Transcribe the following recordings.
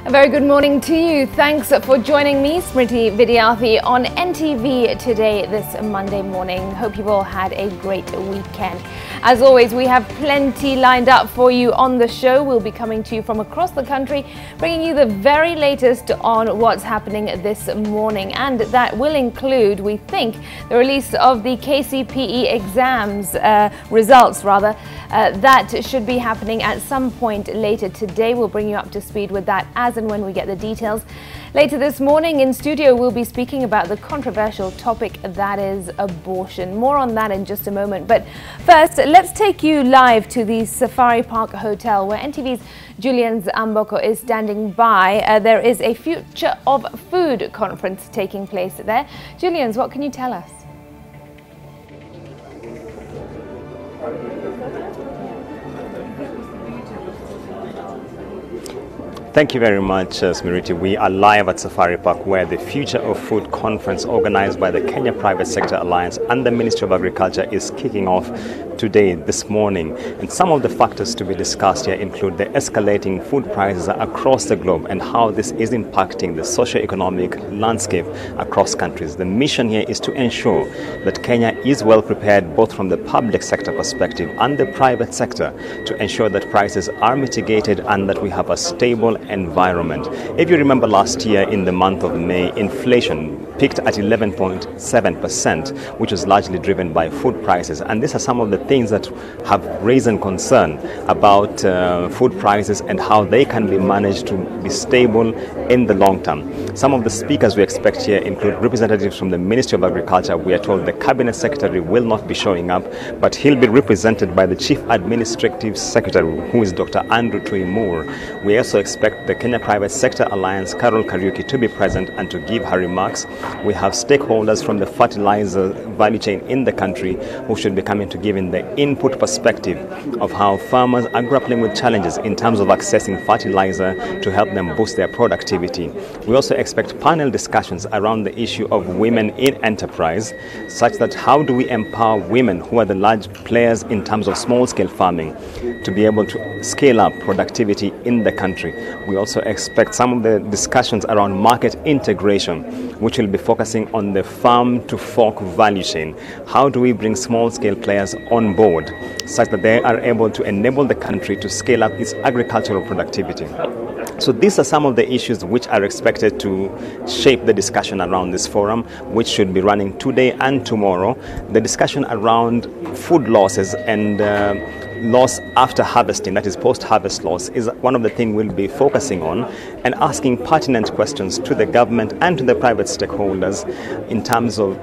A very good morning to you. Thanks for joining me, Smriti Vidyarthi, on NTV Today this Monday morning. Hope you've all had a great weekend. As always, we have plenty lined up for you on the show. We'll be coming to you from across the country, bringing you the very latest on what's happening this morning. And that will include, we think, the release of the KCPE exams, results rather. That should be happening at some point later today. We'll bring you up to speed with that as and when we get the details. Later this morning in studio, we'll be speaking about the controversial topic that is abortion. More on that in just a moment. But first, let's take you live to the Safari Park Hotel, where NTV's Julian Zamboko is standing by. There is a Future of Food conference taking place there. Julian, what can you tell us? Thank you very much, Smriti. We are live at Safari Park, where the Future of Food conference organized by the Kenya Private Sector Alliance and the Ministry of Agriculture is kicking off today, this morning. And some of the factors to be discussed here include the escalating food prices across the globe and how this is impacting the socio-economic landscape across countries. The mission here is to ensure that Kenya is well prepared, both from the public sector perspective and the private sector, to ensure that prices are mitigated and that we have a stable environment. If you remember last year in the month of May, inflation peaked at 11.7%, which was largely driven by food prices. And these are some of the things that have risen concern about food prices and how they can be managed to be stable in the long term. Some of the speakers we expect here include representatives from the Ministry of Agriculture. We are told the Cabinet Secretary will not be showing up, but he'll be represented by the Chief Administrative Secretary, who is Dr. Andrew Tui Moore. We also expect the Kenya Private Sector Alliance, Carol Kariuki, to be present and to give her remarks. We have stakeholders from the fertilizer value chain in the country who should be coming to give in the input perspective of how farmers are grappling with challenges in terms of accessing fertilizer to help them boost their productivity. We also expect panel discussions around the issue of women in enterprise, such that how do we empower women who are the large players in terms of small-scale farming to be able to scale up productivity in the country. We also expect some of the discussions around market integration, which will be focusing on the farm-to-fork value chain. How do we bring small-scale players on board such that they are able to enable the country to scale up its agricultural productivity? So these are some of the issues which are expected to shape the discussion around this forum, which should be running today and tomorrow. The discussion around food losses and loss after harvesting, that is post-harvest loss, is one of the things we'll be focusing on and asking pertinent questions to the government and to the private stakeholders in terms of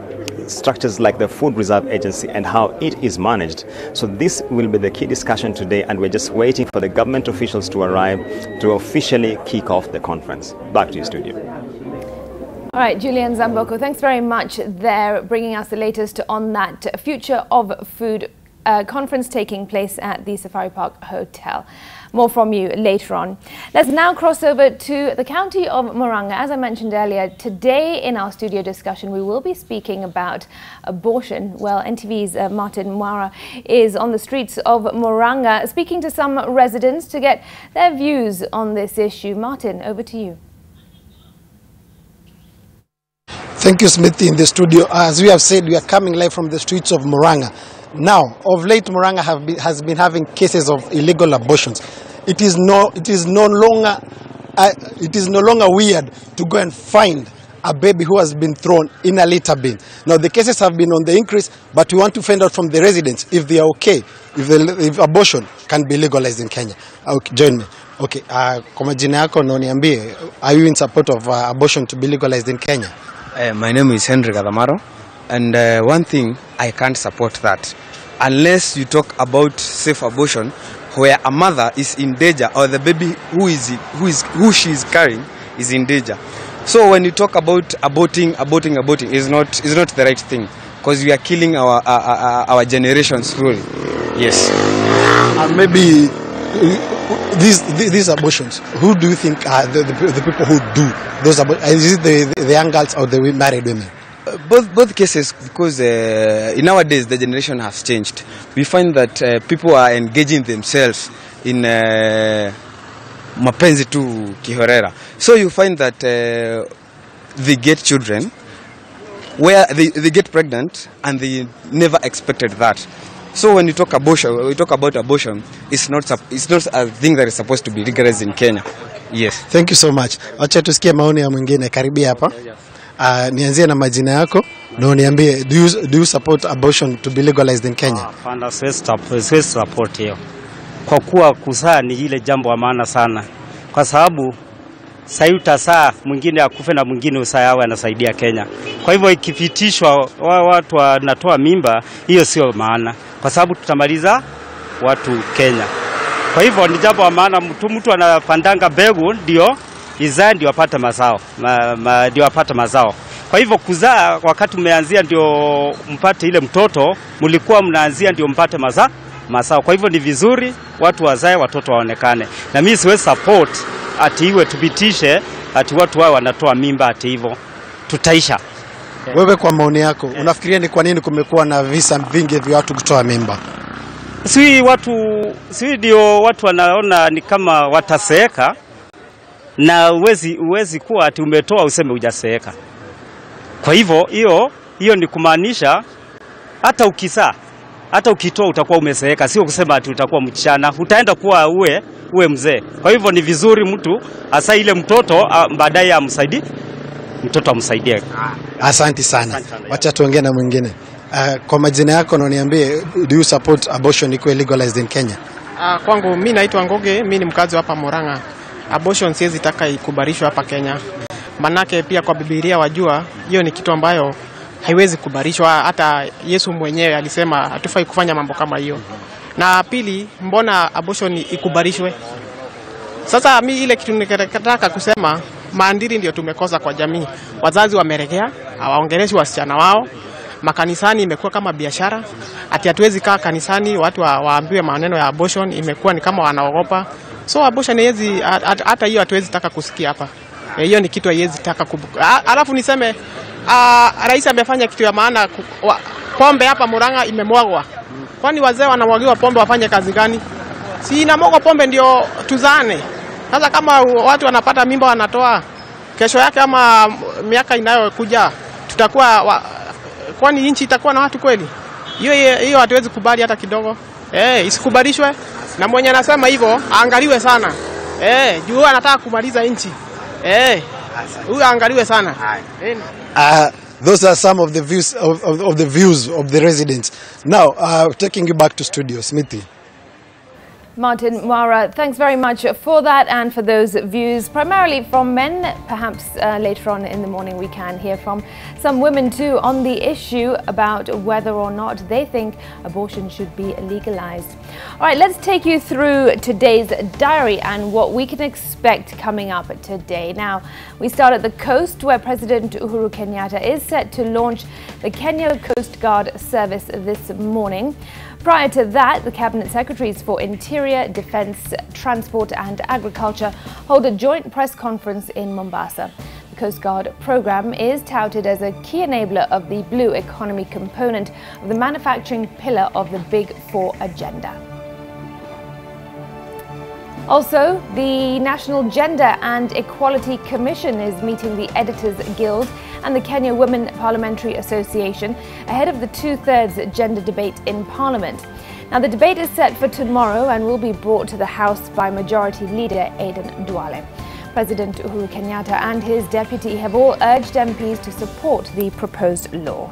structures like the Food Reserve Agency and how it is managed. So this will be the key discussion today, and we're just waiting for the government officials to arrive to officially kick off the conference. Back to you, studio. All right, Julian Zamboko, thanks very much there, bringing us the latest on that Future of Food conference taking place at the Safari Park Hotel. More from you later on. Let's now cross over to the county of Murang'a. As I mentioned earlier, today in our studio discussion, we will be speaking about abortion. Well, NTV's Martin Mwara is on the streets of Murang'a, speaking to some residents to get their views on this issue. Martin, over to you. Thank you, Smriti, in the studio. As we have said, we are coming live from the streets of Murang'a. Now, of late, Murang'a has been having cases of illegal abortions. It is no longer weird to go and find a baby who has been thrown in a litter bin. Now, the cases have been on the increase, but we want to find out from the residents if they are okay, if abortion can be legalized in Kenya. Okay, join me. Okay, kwa majina yako na uniambie, are you in support of abortion to be legalized in Kenya? My name is Henry Gadamaro, and one thing, I can't support that. Unless you talk about safe abortion, where a mother is in danger or the baby who she is carrying is in danger. So when you talk about aborting is not the right thing, because we are killing our generation slowly. Yes. And maybe these abortions, who do you think are the people who do those abortions? Is it the young girls or the married women? Both cases, because nowadays the generation has changed. We find that people are engaging themselves in mapenzi tu kihorera. So you find that they get children where they get pregnant and they never expected that. So when you talk about abortion, it's not a thing that is supposed to be legalized in Kenya. Yes. Thank you so much. Acha tusikie maoni ya mwingine, karibia hapa. Nianzie na majina yako na uniambie, do you support abortion to be legalized in Kenya? Hapana, siwezi support hiyo. Kwa kuwa kuzaa ni ile jambo la maana sana. Kwa sababu sasa utazaa mwingine akufe na mwingine usaa awe anasaidia Kenya. Kwa hivyo ikipitishwa watu wanatoa mimba, hiyo sio maana. Kwa sababu tutamaliza watu Kenya. Kwa hivyo ni jambo la maana, mtu anapandanga mbegu ndio izae ndio apate mazao. Ndio apate mazao. Kwa hivyo kuzaa wakati umeanzia ndio mpate ile mtoto, mlikuwa mnaanzia ndio mpate mazao. Kwa hivyo ni vizuri watu wazae, watoto waonekane. Na mimi siwezi support ati iwe tupitishe ati watu wao wanatoa mimba ati hivyo. Tutaisha. Wewe kwa maoni yako, unafikiria ni kwa nini kumekuwa na visa vingi vya watu kutoa mimba? Si ndio watu wanaona ni kama wataseeka, na uwezi kuwa ati umetoa useme hujaseeka. Kwa hivyo hiyo ni kumaanisha hata ukizaa, hata ukitoa utakuwa umeseeka, sio kusema ati utakuwa mchana, utaenda kuwa uwe mzee. Kwa hivyo ni vizuri mtu asa ile mtoto baadaye amsaidie, mtoto amsaidie. Asante sana. Wacha tuongee na mwingine. Kwa majina yako na uniambie, do you support abortion iko legalized in Kenya? Kwangu mimi naitwa Ngoge, mimi ni mkazi hapa Murang'a. Abortion siwezi taka ikubalishwe hapa Kenya. Manake pia kwa Biblia wajua hiyo ni kitu ambayo haiwezi kubalishwa. Hata Yesu mwenyewe alisema hatufai kufanya mambo kama hiyo. Na pili, mbona abortion ikubalishwe? Sasa mimi ile kitu nikataka kusema, maadili ndio tumekosa kwa jamii. Wazazi wameregea, hawaongeleshi wasichana wao. Makanisani imekuwa kama biashara. Ati hatuwezi kaa kanisani watu waambiwe maneno ya abortion, imekuwa ni kama wanaogopa. So abortion haiwezi, hata hiyo hatuwezi taka kusikia hapa. Hiyo ni kitu haiwezi taka alafu niseme rais amefanya kitu ya maana. Pombe hapa Murang'a imemwagwa. Kwani wazee wanamwagiwa pombe wafanye kazi gani? Si inamwagwa pombe ndio tuzane. Sasa kama watu wanapata mimba wanatoa, kesho yake ama miaka inayokuja tutakuwa kwani nchi itakuwa na watu kweli? Hiyo hatuwezi kubali hata kidogo. Isikubalishwe. Na mwenye anasema hivyo aangaliwe sana. Juu anataka kumaliza nchi. Huyu aangaliwe sana. Those are some of the views of the residents. Now, taking you back to studio, Smriti. Martin Mwara, thanks very much for that and for those views, primarily from men. Perhaps later on in the morning we can hear from some women too on the issue about whether or not they think abortion should be legalized. All right, let's take you through today's diary and what we can expect coming up today. Now, we start at the coast where President Uhuru Kenyatta is set to launch the Kenya Coast Guard service this morning. Prior to that, the Cabinet Secretaries for Interior, Defence, Transport and Agriculture hold a joint press conference in Mombasa. The Coast Guard programme is touted as a key enabler of the blue economy component of the manufacturing pillar of the Big Four agenda. Also, the National Gender and Equality Commission is meeting the Editors Guild and the Kenya Women Parliamentary Association ahead of the two-thirds gender debate in Parliament. Now, the debate is set for tomorrow and will be brought to the House by Majority Leader Aden Duale. President Uhuru Kenyatta and his deputy have all urged MPs to support the proposed law.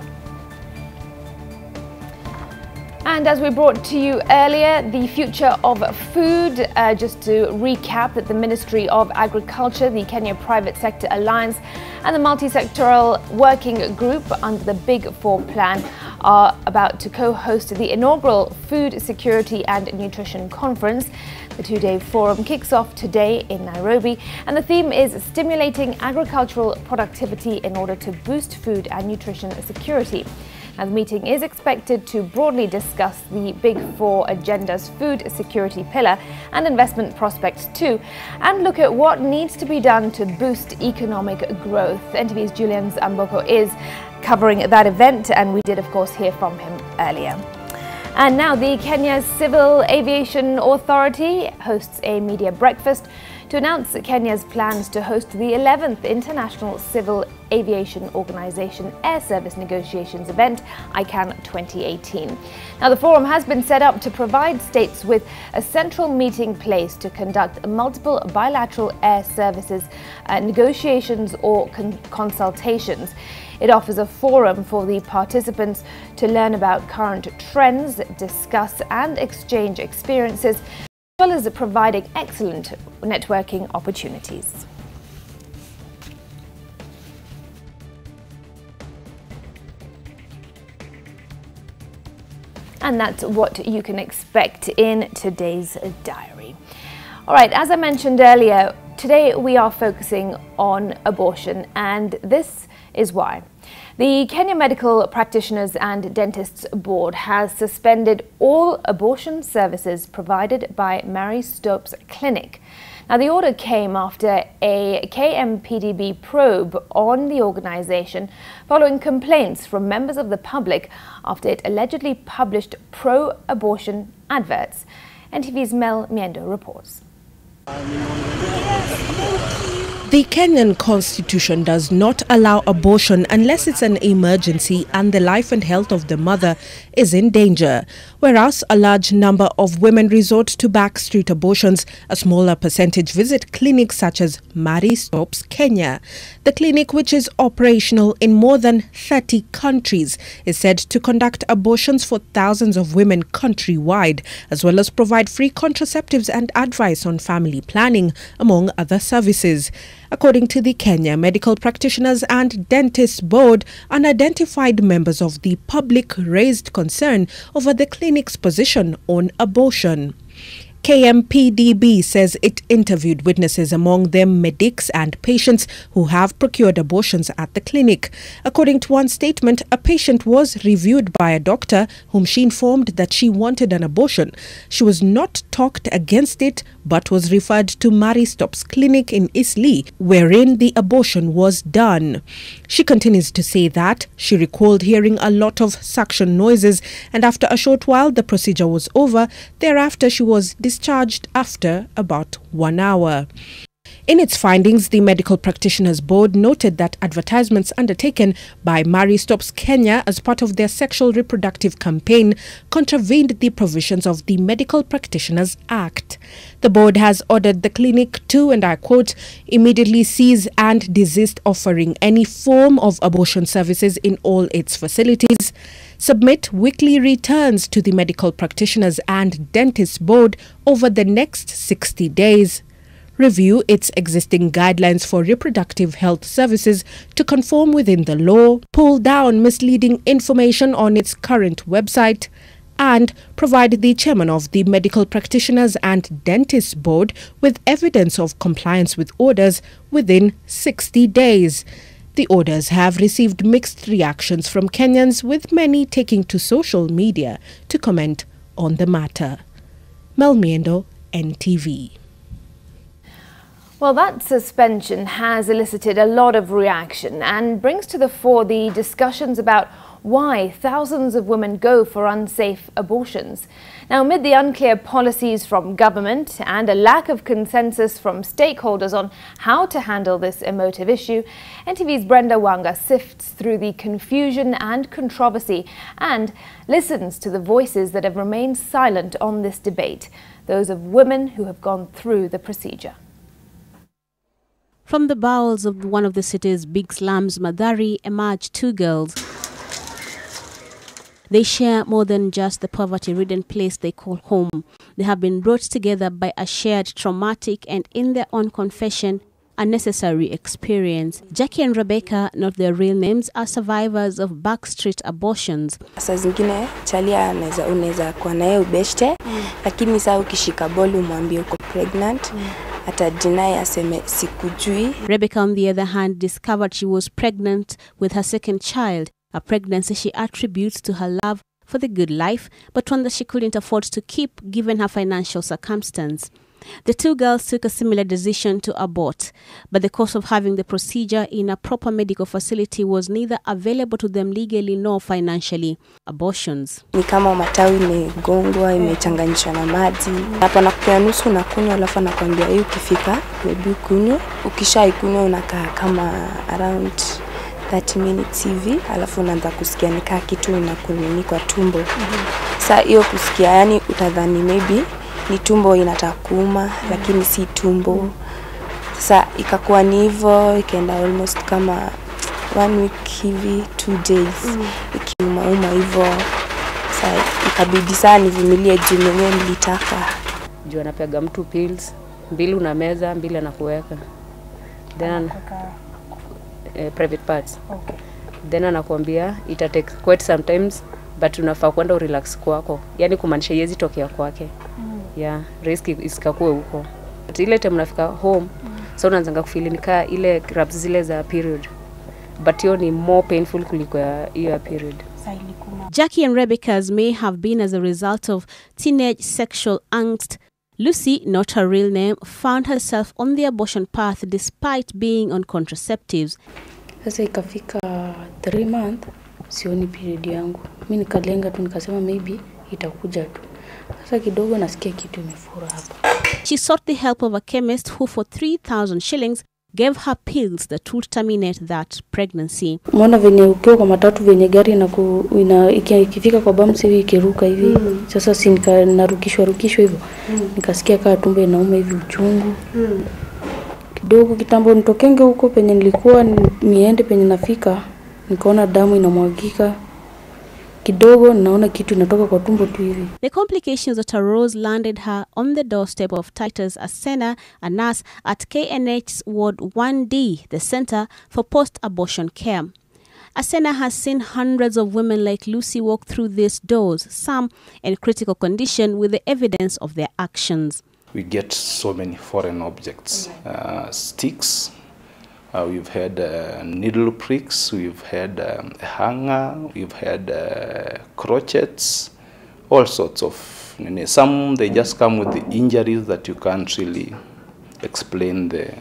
And as we brought to you earlier, the future of food, just to recap that the Ministry of Agriculture, the Kenya Private Sector Alliance and the multi-sectoral working group under the Big Four plan are about to co-host the inaugural Food Security and Nutrition Conference. The two-day forum kicks off today in Nairobi, and the theme is stimulating agricultural productivity in order to boost food and nutrition security. Now, the meeting is expected to broadly discuss the Big Four agenda's food security pillar and investment prospects too, and look at what needs to be done to boost economic growth. NTV's Julian Amboko is covering that event, and we did, of course, hear from him earlier. And now the Kenya Civil Aviation Authority hosts a media breakfast to to announce Kenya's plans to host the 11th International Civil Aviation Organization Air Service Negotiations event, ICANN 2018. Now, the forum has been set up to provide states with a central meeting place to conduct multiple bilateral air services negotiations or consultations. It offers a forum for the participants to learn about current trends, discuss and exchange experiences, as well as providing excellent networking opportunities. And that's what you can expect in today's diary. All right, as I mentioned earlier, today we are focusing on abortion, and this is why. The Kenya Medical Practitioners and Dentists Board has suspended all abortion services provided by Mary Stopes Clinic. Now, the order came after a KMPDB probe on the organisation following complaints from members of the public after it allegedly published pro-abortion adverts. NTV's Mel Miendo reports. The Kenyan constitution does not allow abortion unless it's an emergency and the life and health of the mother is in danger. Whereas a large number of women resort to backstreet abortions, a smaller percentage visit clinics such as Mary Stopes Kenya. The clinic, which is operational in more than 30 countries, is said to conduct abortions for thousands of women countrywide, as well as provide free contraceptives and advice on family planning, among other services. According to the Kenya Medical Practitioners and Dentists Board, unidentified members of the public raised concern over the clinic's position on abortion. KMPDB says it interviewed witnesses, among them medics and patients who have procured abortions at the clinic. According to one statement, a patient was reviewed by a doctor whom she informed that she wanted an abortion. She was not talked against it, but was referred to Mary Stopes Clinic in Eastleigh, wherein the abortion was done. She continues to say that she recalled hearing a lot of suction noises, and after a short while the procedure was over. Thereafter she was discharged after about 1 hour. In its findings, the Medical Practitioners Board noted that advertisements undertaken by Mary Stopes Kenya as part of their sexual reproductive campaign contravened the provisions of the Medical Practitioners Act. The board has ordered the clinic to, and I quote, immediately cease and desist offering any form of abortion services in all its facilities, submit weekly returns to the Medical Practitioners and Dentists Board over the next 60 days, review its existing guidelines for reproductive health services to conform within the law, pull down misleading information on its current website, and provide the chairman of the Medical Practitioners and Dentists Board with evidence of compliance with orders within 60 days. The orders have received mixed reactions from Kenyans, with many taking to social media to comment on the matter. Mel Miendo, NTV. Well, that suspension has elicited a lot of reaction and brings to the fore the discussions about why thousands of women go for unsafe abortions. Now, amid the unclear policies from government and a lack of consensus from stakeholders on how to handle this emotive issue, NTV's Brenda Wanga sifts through the confusion and controversy and listens to the voices that have remained silent on this debate, those of women who have gone through the procedure. From the bowels of one of the city's big slums, Mathari, emerge two girls. They share more than just the poverty-ridden place they call home. They have been brought together by a shared traumatic and, in their own confession, a necessary experience. Jackie and Rebecca, not their real names, are survivors of backstreet abortions. Saa zingine chalia unaweza kuwa naye ubeshte, lakini saa ukishika boli umwambie uko pregnant. Rebecca, on the other hand, discovered she was pregnant with her second child, a pregnancy she attributes to her love for the good life, but one that she couldn't afford to keep given her financial circumstance. The two girls took a similar decision to abort, but the cost of having the procedure in a proper medical facility was neither available to them legally nor financially. Abortions. Ni kama matawi imegongwa, imechanganyishwa na maji. Hapa nakupea nusu unakunywa, alafu nakwambia hii ukifika maybe kunywa. Ukishaikunywa unakaa kama around 30 minutes hivi, alafu unaanza kusikia nikaa kitu inakunini kwa tumbo. Sasa hiyo kusikia yani utadhani maybe ni tumbo inataka kuuma, lakini si tumbo. Sasa ikakuwa ni hivyo, ikaenda almost kama 1 week hivi, 2 days. Ikiuma hivyo. Sasa ikabidi sana nivumilie juu mwenyewe nilitaka. Juu anapiga mtu pills, 2 unameza, 2 anakuweka. Then private parts. Okay. Then anakuambia ita take quite sometimes, but unafaa kwenda relax kwako. Yani kumaanisha yezi tokea kwake. Yeah, risk isikakue huko. But ile time unafika home, so unaanza kufeel nika ile cramps zile za period. But hiyo ni more painful kuliko hiyo period. Jackie and Rebecca's may have been as a result of teenage sexual angst. Lucy, not her real name, found herself on the abortion path despite being on contraceptives. Sasa ikafika 3 months, sioni period yangu. Mimi nikalenga tu nikasema maybe itakuja tu. Sasa kidogo nasikia kitu imefura hapa. She sought the help of a chemist who for 3,000 shillings gave her pills that would terminate that pregnancy. Mbona venye ukiwa kwa matatu venye gari ikifika kwa bumps hivi ikiruka hivi. Sasa si narukishwa hivyo. Nikasikia kama tumbo inauma hivi uchungu. Kidogo kitambo nitokenge huko penye nilikuwa niende penye nafika, nikaona damu inamwagika. Kidogo naona kitu inatoka kwa tumbo tu hivi. The complications that arose landed her on the doorstep of Titus Asena, a nurse at KNH's Ward 1D, the Center for Post-Abortion Care. Asena has seen hundreds of women like Lucy walk through these doors, some in critical condition with the evidence of their actions. We get so many foreign objects, sticks, we've had needle pricks, we've had a hanger, we've had crochets, all sorts of. Some they just come with the injuries that you can't really explain the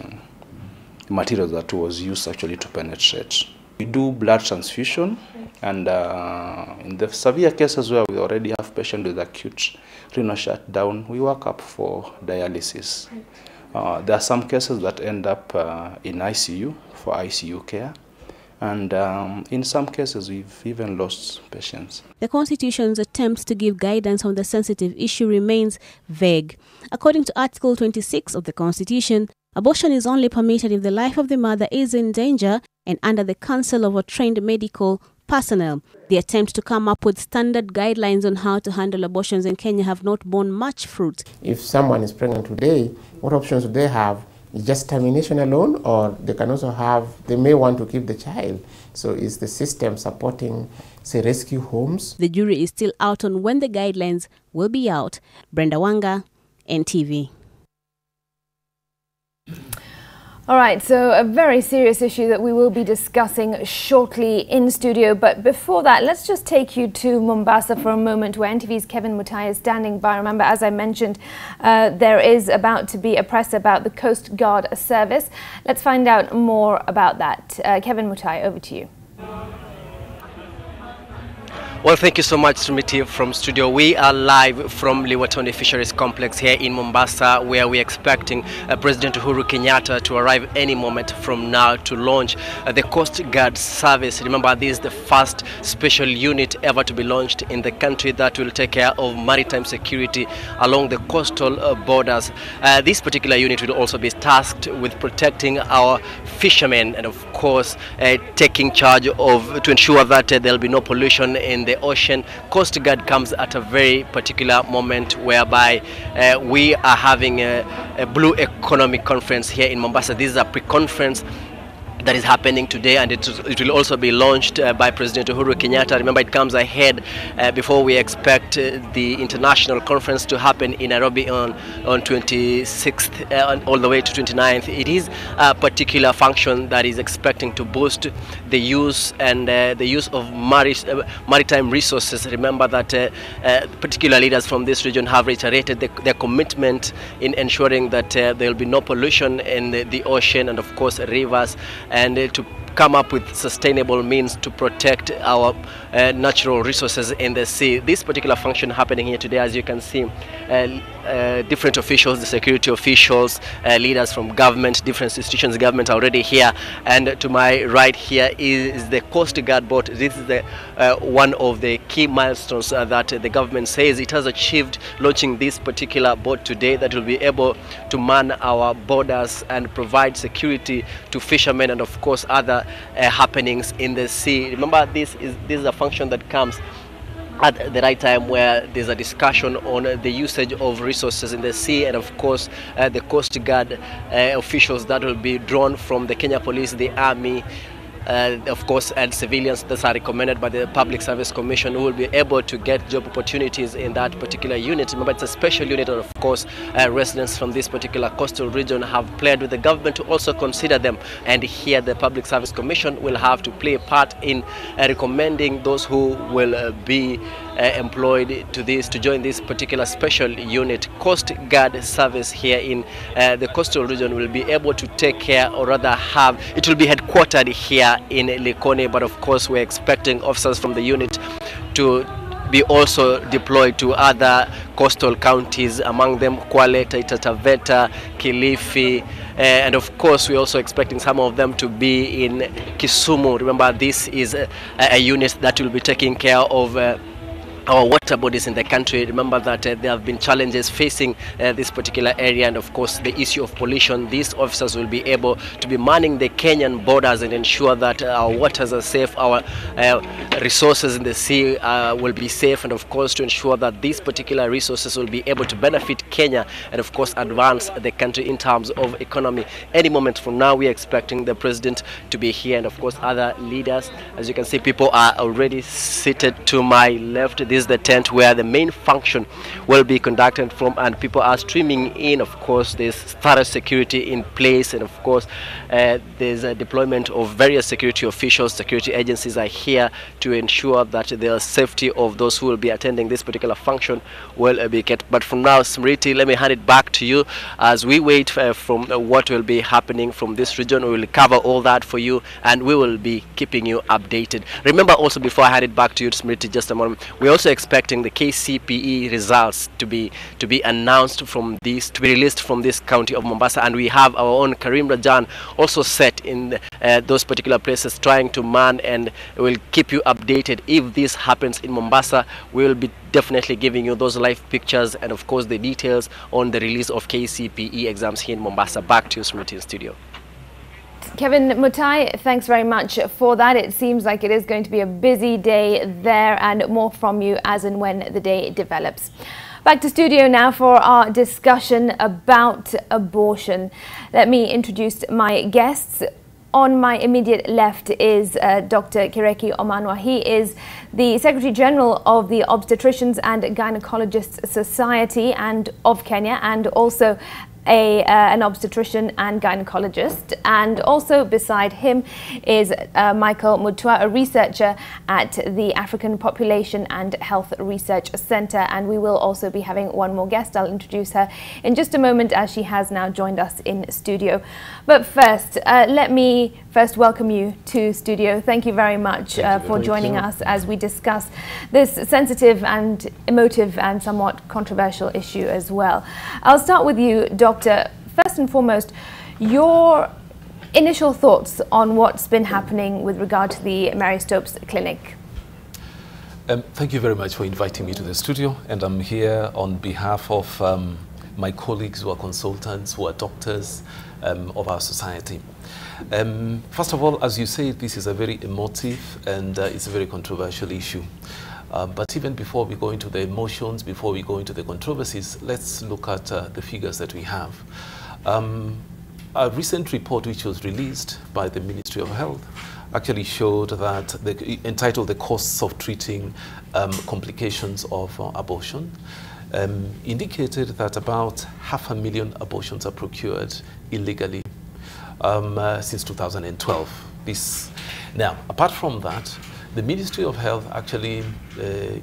material that was used actually to penetrate. We do blood transfusion, and in the severe cases where we already have patients with acute renal shutdown, we work up for dialysis. There are some cases that end up in ICU for ICU care, and in some cases we've even lost patients. The Constitution's attempts to give guidance on the sensitive issue remains vague. According to Article 26 of the Constitution, abortion is only permitted if the life of the mother is in danger and under the counsel of a trained medical personnel. The attempt to come up with standard guidelines on how to handle abortions in Kenya have not borne much fruit. If someone is pregnant today, what options do they have? Is just termination alone, or they can also have, they may want to keep the child. So is the system supporting, say, rescue homes? The jury is still out on when the guidelines will be out. Brenda Wanga, NTV. All right, so a very serious issue that we will be discussing shortly in studio. But before that, let's just take you to Mombasa for a moment, where NTV's Kevin Mutai is standing by. Remember, as I mentioned, there is about to be a press about the Coast Guard service. Let's find out more about that. Kevin Mutai, over to you. Well, thank you so much, Smriti, from studio. We are live from Liwatoni Fisheries Complex here in Mombasa, where we're expecting President Uhuru Kenyatta to arrive any moment from now to launch the Coast Guard service. Remember, this is the first special unit ever to be launched in the country that will take care of maritime security along the coastal borders. This particular unit will also be tasked with protecting our fishermen and, of course, taking charge of to ensure that there'll be no pollution in the ocean. Coast Guard comes at a very particular moment whereby we are having a Blue Economic Conference here in Mombasa. This is a pre-conference that is happening today, and it will also be launched by President Uhuru Kenyatta. Remember, it comes ahead before we expect the international conference to happen in Nairobi on 26th all the way to 29th. It is a particular function that is expecting to boost the use and the use of maritime resources. Remember that particular leaders from this region have reiterated their commitment in ensuring that there will be no pollution in the ocean and of course rivers, and to come up with sustainable means to protect our natural resources in the sea. This particular function happening here today, as you can see, different officials, the security officials, leaders from government, different institutions, government are already here. And to my right here is the Coast Guard boat. This is the one of the key milestones that the government says it has achieved, launching this particular boat today that will be able to man our borders and provide security to fishermen and of course other happenings in the sea. Remember, this is a function that comes at the right time where there's a discussion on the usage of resources in the sea, and of course the Coast Guard officials that will be drawn from the Kenya Police, the Army, of course, and civilians that are recommended by the Public Service Commission, who will be able to get job opportunities in that particular unit. Remember, it's a special unit, and of course residents from this particular coastal region have pledged with the government to also consider them, and here the Public Service Commission will have to play a part in recommending those who will be employed to join this particular special unit. Coast Guard service here in the coastal region will be able to take care, or rather it will be headquartered here in Likoni, but of course we're expecting officers from the unit to be also deployed to other coastal counties, among them Kwale, Taita Taveta, Kilifi, and of course we're also expecting some of them to be in Kisumu. Remember, this is a unit that will be taking care of our water bodies in the country. Remember that there have been challenges facing this particular area, and of course the issue of pollution. These officers will be able to be manning the Kenyan borders and ensure that our waters are safe, our resources in the sea will be safe, and of course to ensure that these particular resources will be able to benefit Kenya and of course advance the country in terms of economy. Any moment from now we are expecting the president to be here, and of course other leaders. As you can see, people are already seated to my left. This is the tent where the main function will be conducted from, and people are streaming in. Of course there's thorough security in place, and of course there's a deployment of various security officials. Security agencies are here to ensure that the safety of those who will be attending this particular function will be kept. But for now, Smriti, let me hand it back to you as we wait from what will be happening from this region. We will cover all that for you, and we will be keeping you updated. Remember also, before I hand it back to you, Smriti, just a moment, we're also expecting the KCPE results to be announced from this, to be released from this county of Mombasa, and we have our own Karim Rajan also set in those particular places trying to man, and we'll keep you updated if this happens in Mombasa. We will be definitely giving you those live pictures and of course the details on the release of KCPE exams here in Mombasa. Back to you, Smriti, in studio. Kevin Mutai, thanks very much for that. It seems like it is going to be a busy day there, and more from you as and when the day develops. Back to studio now for our discussion about abortion. Let me introduce my guests. On my immediate left is Dr. Kireki Omanwa. He is the Secretary General of the Obstetricians and Gynecologists Society of Kenya, and also an obstetrician and gynecologist. And also beside him is Michael Mutua, a researcher at the African Population and Health Research Center. And we will also be having one more guest. I'll introduce her in just a moment, as she has now joined us in studio. But first, let me welcome you to studio. Thank you very much for joining us as we discuss this sensitive and emotive and somewhat controversial issue as well. I'll start with you, Doctor. First and foremost, your initial thoughts on what's been happening with regard to the Mary Stopes Clinic. Thank you very much for inviting me to the studio, and I'm here on behalf of my colleagues who are consultants, who are doctors of our society. First of all, as you say, this is a very emotive and it's a very controversial issue. But even before we go into the emotions, before we go into the controversies, let's look at the figures that we have. A recent report which was released by the Ministry of Health actually showed that, entitled The Costs of Treating Complications of Abortion, indicated that about 500,000 abortions are procured illegally since 2012. Now, apart from that, the Ministry of Health actually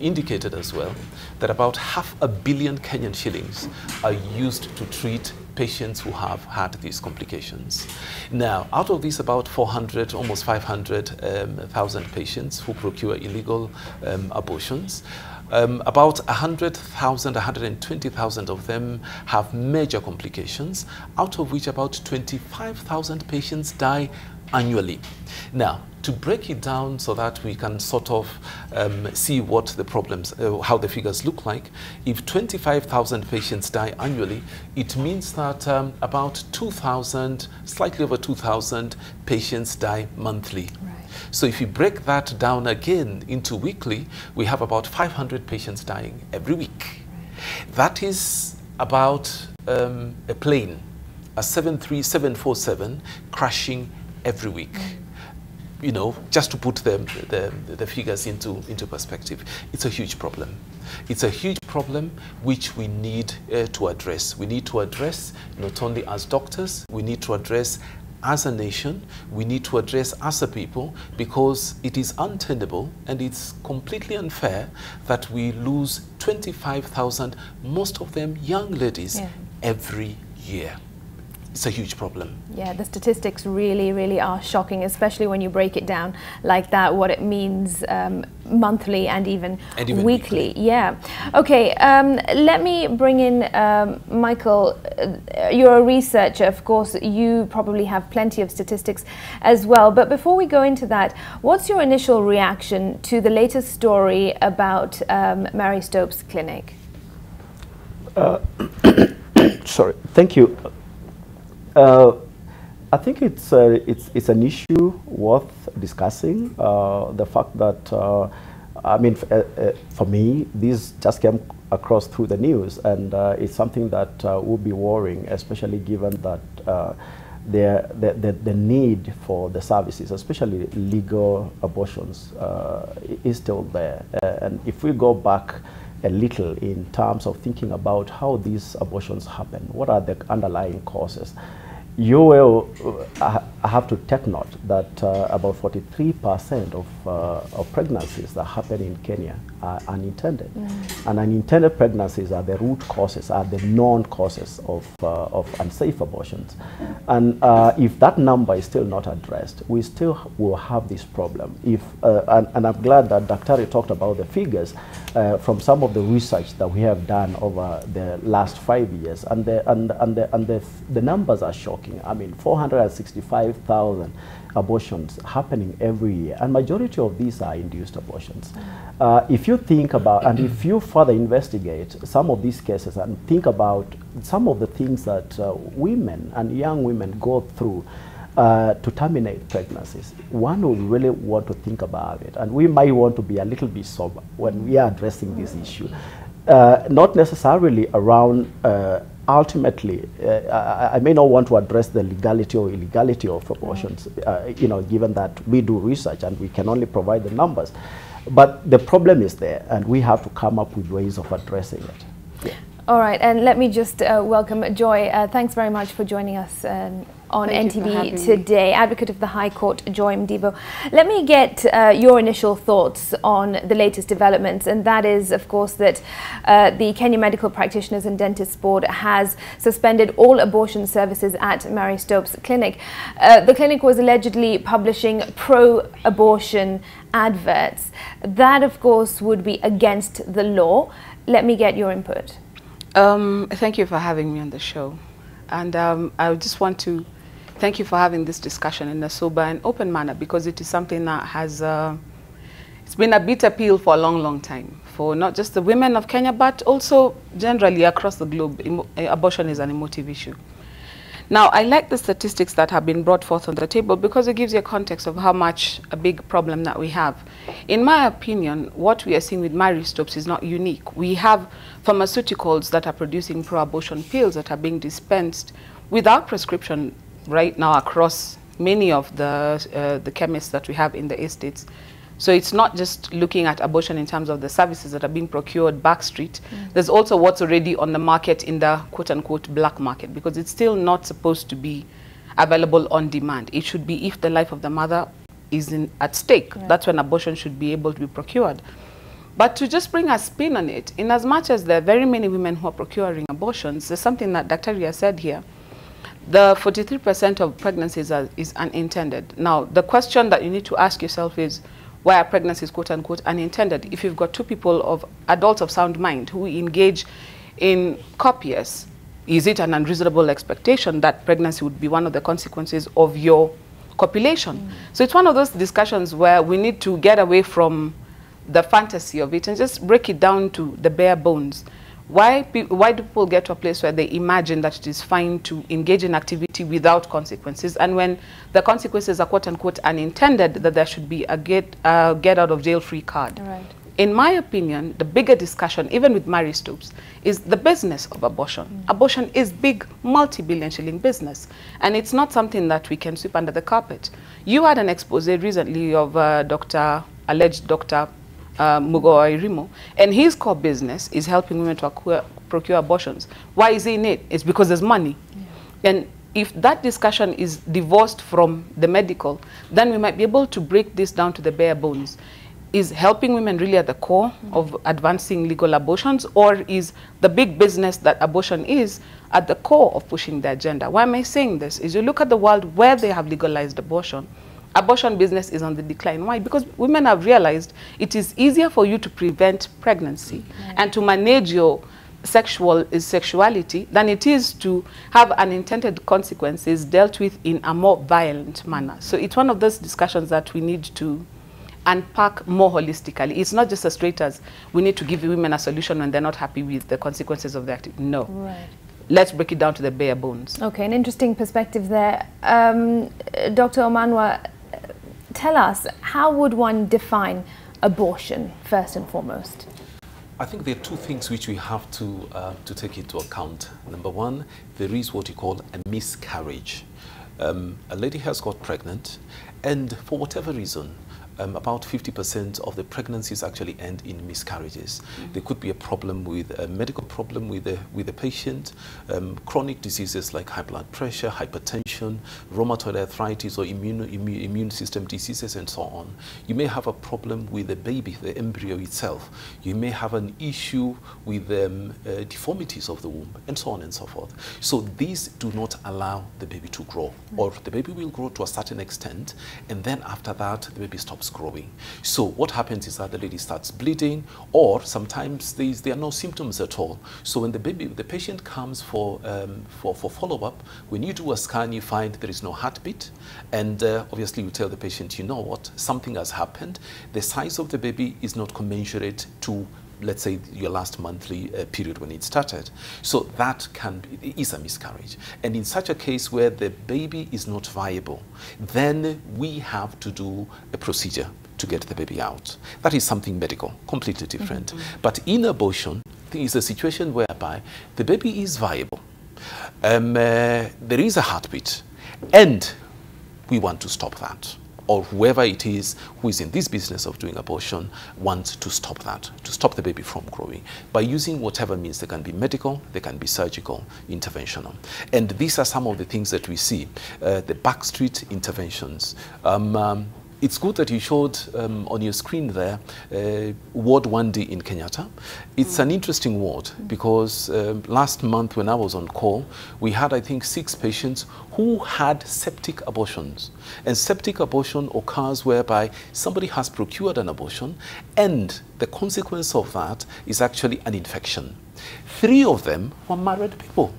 indicated as well that about 500 million Kenyan shillings are used to treat patients who have had these complications. Now, out of these about 400, almost 500,000 patients who procure illegal abortions, about 100,000, 120,000 of them have major complications, out of which about 25,000 patients die annually. Now, to break it down so that we can sort of see what the problems, how the figures look like, if 25,000 patients die annually, it means that about 2,000, slightly over 2,000 patients die monthly. Right. So if you break that down again into weekly, we have about 500 patients dying every week. Right. That is about a plane, a 747 crashing every week. You know, just to put the figures into perspective, it's a huge problem. It's a huge problem which we need to address. We need to address not only as doctors, we need to address as a nation, we need to address as a people, because it is untenable and it's completely unfair that we lose 25,000, most of them young ladies, every year. It's a huge problem. Yeah, the statistics really, really are shocking, especially when you break it down like that, what it means monthly and even weekly. Yeah. Okay, let me bring in Michael. You're a researcher, of course. You probably have plenty of statistics as well. But before we go into that, what's your initial reaction to the latest story about Mary Stopes Clinic? Sorry, thank you. I think it's an issue worth discussing. The fact that, I mean, for me, this just came across through the news, and it's something that would be worrying, especially given that the need for the services, especially legal abortions, is still there. And if we go back a little in terms of thinking about how these abortions happen, what are the underlying causes? You will have to take note that about 43% of pregnancies that happen in Kenya are unintended. And unintended pregnancies are the root causes, are the known causes of unsafe abortions. And if that number is still not addressed, we still will have this problem. And I'm glad that Dr. talked about the figures from some of the research that we have done over the last 5 years, and the numbers are shocking. I mean, 465,000 abortions happening every year, and majority of these are induced abortions. If you think about, and if you further investigate some of these cases and think about some of the things that women and young women go through to terminate pregnancies, one would really want to think about it, and we might want to be a little bit sober when we are addressing this issue. Not necessarily around ultimately, I may not want to address the legality or illegality of abortions, you know, given that we do research and we can only provide the numbers. But the problem is there, and we have to come up with ways of addressing it. Yeah. All right, and let me just welcome Joy. Thanks very much for joining us on NTV Today, Advocate of the High Court, Joy Mdibo. Let me get your initial thoughts on the latest developments, and that is, of course, that the Kenya Medical Practitioners and Dentists Board has suspended all abortion services at Mary Stopes Clinic. The clinic was allegedly publishing pro-abortion adverts. That, of course, would be against the law. Let me get your input. Thank you for having me on the show. And I just want to thank you for having this discussion in a sober and open manner, because it is something that has it's been a bitter pill for a long, long time, for not just the women of Kenya, but also generally across the globe. Abortion is an emotive issue. Now, I like the statistics that have been brought forth on the table, because it gives you a context of how much a big problem that we have. In my opinion, what we are seeing with Mary Stopes is not unique. We have pharmaceuticals that are producing pro-abortion pills that are being dispensed without prescription right now across many of the chemists that we have in the estates. So it's not just looking at abortion in terms of the services that are being procured backstreet. There's also what's already on the market in the quote-unquote black market, because it's still not supposed to be available on demand. It should be if the life of the mother is at stake. Right. That's when abortion should be able to be procured. But to just bring a spin on it, in as much as there are very many women who are procuring abortions, there's something that Dr. Ria said here. The 43% of pregnancies is unintended. Now, the question that you need to ask yourself is, why are pregnancies quote-unquote unintended? If you've got two people of adults of sound mind who engage in copious, is it an unreasonable expectation that pregnancy would be one of the consequences of your copulation? So it's one of those discussions where we need to get away from the fantasy of it and just break it down to the bare bones. Why do people get to a place where they imagine that it is fine to engage in activity without consequences, and when the consequences are quote-unquote unintended, that there should be a get-out-of-jail-free card? Right. In my opinion, the bigger discussion, even with Mary Stopes, is the business of abortion. Abortion is big, multi-billion shilling business, and it's not something that we can sweep under the carpet. You had an expose recently of alleged Dr. Mugoa Irimo, and his core business is helping women to procure abortions. Why is he in it? It's because there's money. Yeah. And if that discussion is divorced from the medical, then we might be able to break this down to the bare bones. Is helping women really at the core of advancing legal abortions, or is the big business that abortion is at the core of pushing the agenda? Why am I saying this? Is you look at the world where they have legalized abortion, abortion business is on the decline. Why? Because women have realized it is easier for you to prevent pregnancy and to manage your sexuality than it is to have unintended consequences dealt with in a more violent manner. So it's one of those discussions that we need to unpack more holistically. It's not just as straight as we need to give women a solution when they're not happy with the consequences of the activity. No. Right. Let's break it down to the bare bones. Okay, an interesting perspective there. Dr. Omanwa, tell us, how would one define abortion, first and foremost? I think there are two things which we have to take into account. Number one, there is what you call a miscarriage. A lady has got pregnant, and for whatever reason, about 50% of the pregnancies actually end in miscarriages. There could be a problem with a medical problem with the patient, chronic diseases like high blood pressure, hypertension, rheumatoid arthritis, or immune system diseases, and so on. You may have a problem with the baby, the embryo itself. You may have an issue with deformities of the womb, and so on and so forth. So these do not allow the baby to grow, or the baby will grow to a certain extent, and then after that, the baby stops growing. So what happens is that the lady starts bleeding, or sometimes there are no symptoms at all. So when the patient comes for follow-up, when you do a scan, you find there is no heartbeat, and obviously you tell the patient, you know what, something has happened. The size of the baby is not commensurate to, let's say, your last monthly period when it started. So that is a miscarriage. And in such a case where the baby is not viable, then we have to do a procedure to get the baby out. That is something medical, completely different. But in abortion, there is a situation whereby the baby is viable. There is a heartbeat, and we want to stop that. Or whoever it is who is in this business of doing abortion wants to stop that, to stop the baby from growing, by using whatever means. They can be medical, they can be surgical, interventional. And these are some of the things that we see, the backstreet interventions. It's good that you showed on your screen there Ward 1D in Kenyatta. It's an interesting ward because last month when I was on call, we had, I think, 6 patients who had septic abortions. And septic abortion occurs whereby somebody has procured an abortion, and the consequence of that is actually an infection. 3 of them were married people.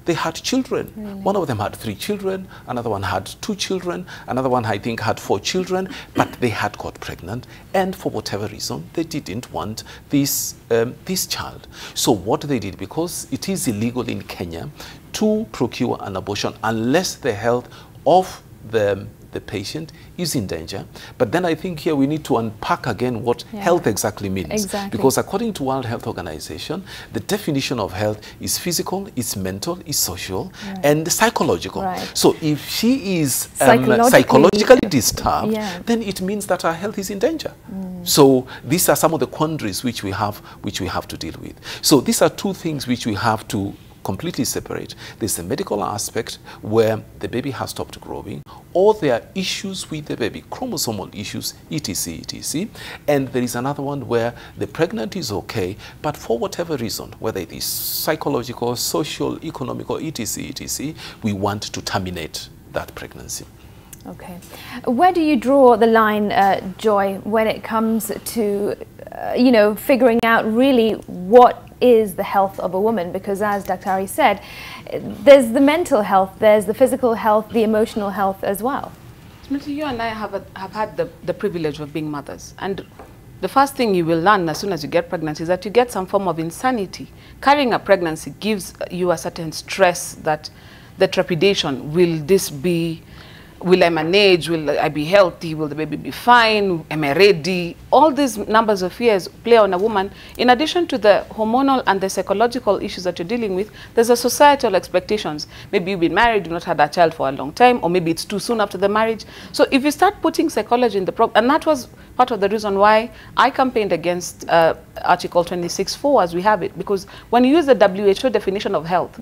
They had children. Really? One of them had 3 children, another one had 2 children, another one, I think, had 4 children, but they had got pregnant, and for whatever reason, they didn't want this child. So what they did, because it is illegal in Kenya to procure an abortion unless the health of the the patient is in danger. But then I think here we need to unpack again what health exactly means. Exactly. Because according to World Health Organization, the definition of health is physical, is mental, is social, and psychological. So if she is psychologically disturbed, then it means that her health is in danger. So these are some of the quandaries which we have to deal with. So these are two things which we have to completely separate. There's the medical aspect where the baby has stopped growing, or there are issues with the baby, chromosomal issues, etc., etc. And there is another one where the pregnant is okay, but for whatever reason, whether it is psychological, social, economical, etc., etc., we want to terminate that pregnancy. Okay. Where do you draw the line, Joy, when it comes to, you know, figuring out really what is the health of a woman? Because as Daktari said, there's the mental health, there's the physical health, the emotional health as well. Smriti, you and I have had the privilege of being mothers. And the first thing you will learn as soon as you get pregnant is that you get some form of insanity. Carrying a pregnancy gives you a certain stress, that the trepidation, will I manage? Will I be healthy? Will the baby be fine? Am I ready? All these numbers of fears play on a woman. In addition to the hormonal and the psychological issues that you're dealing with, there's a societal expectations. Maybe you've been married, you've not had a child for a long time, or maybe it's too soon after the marriage. So if you start putting psychology in the problem, and that was part of the reason why I campaigned against Article 26(4) as we have it, because when you use the WHO definition of health,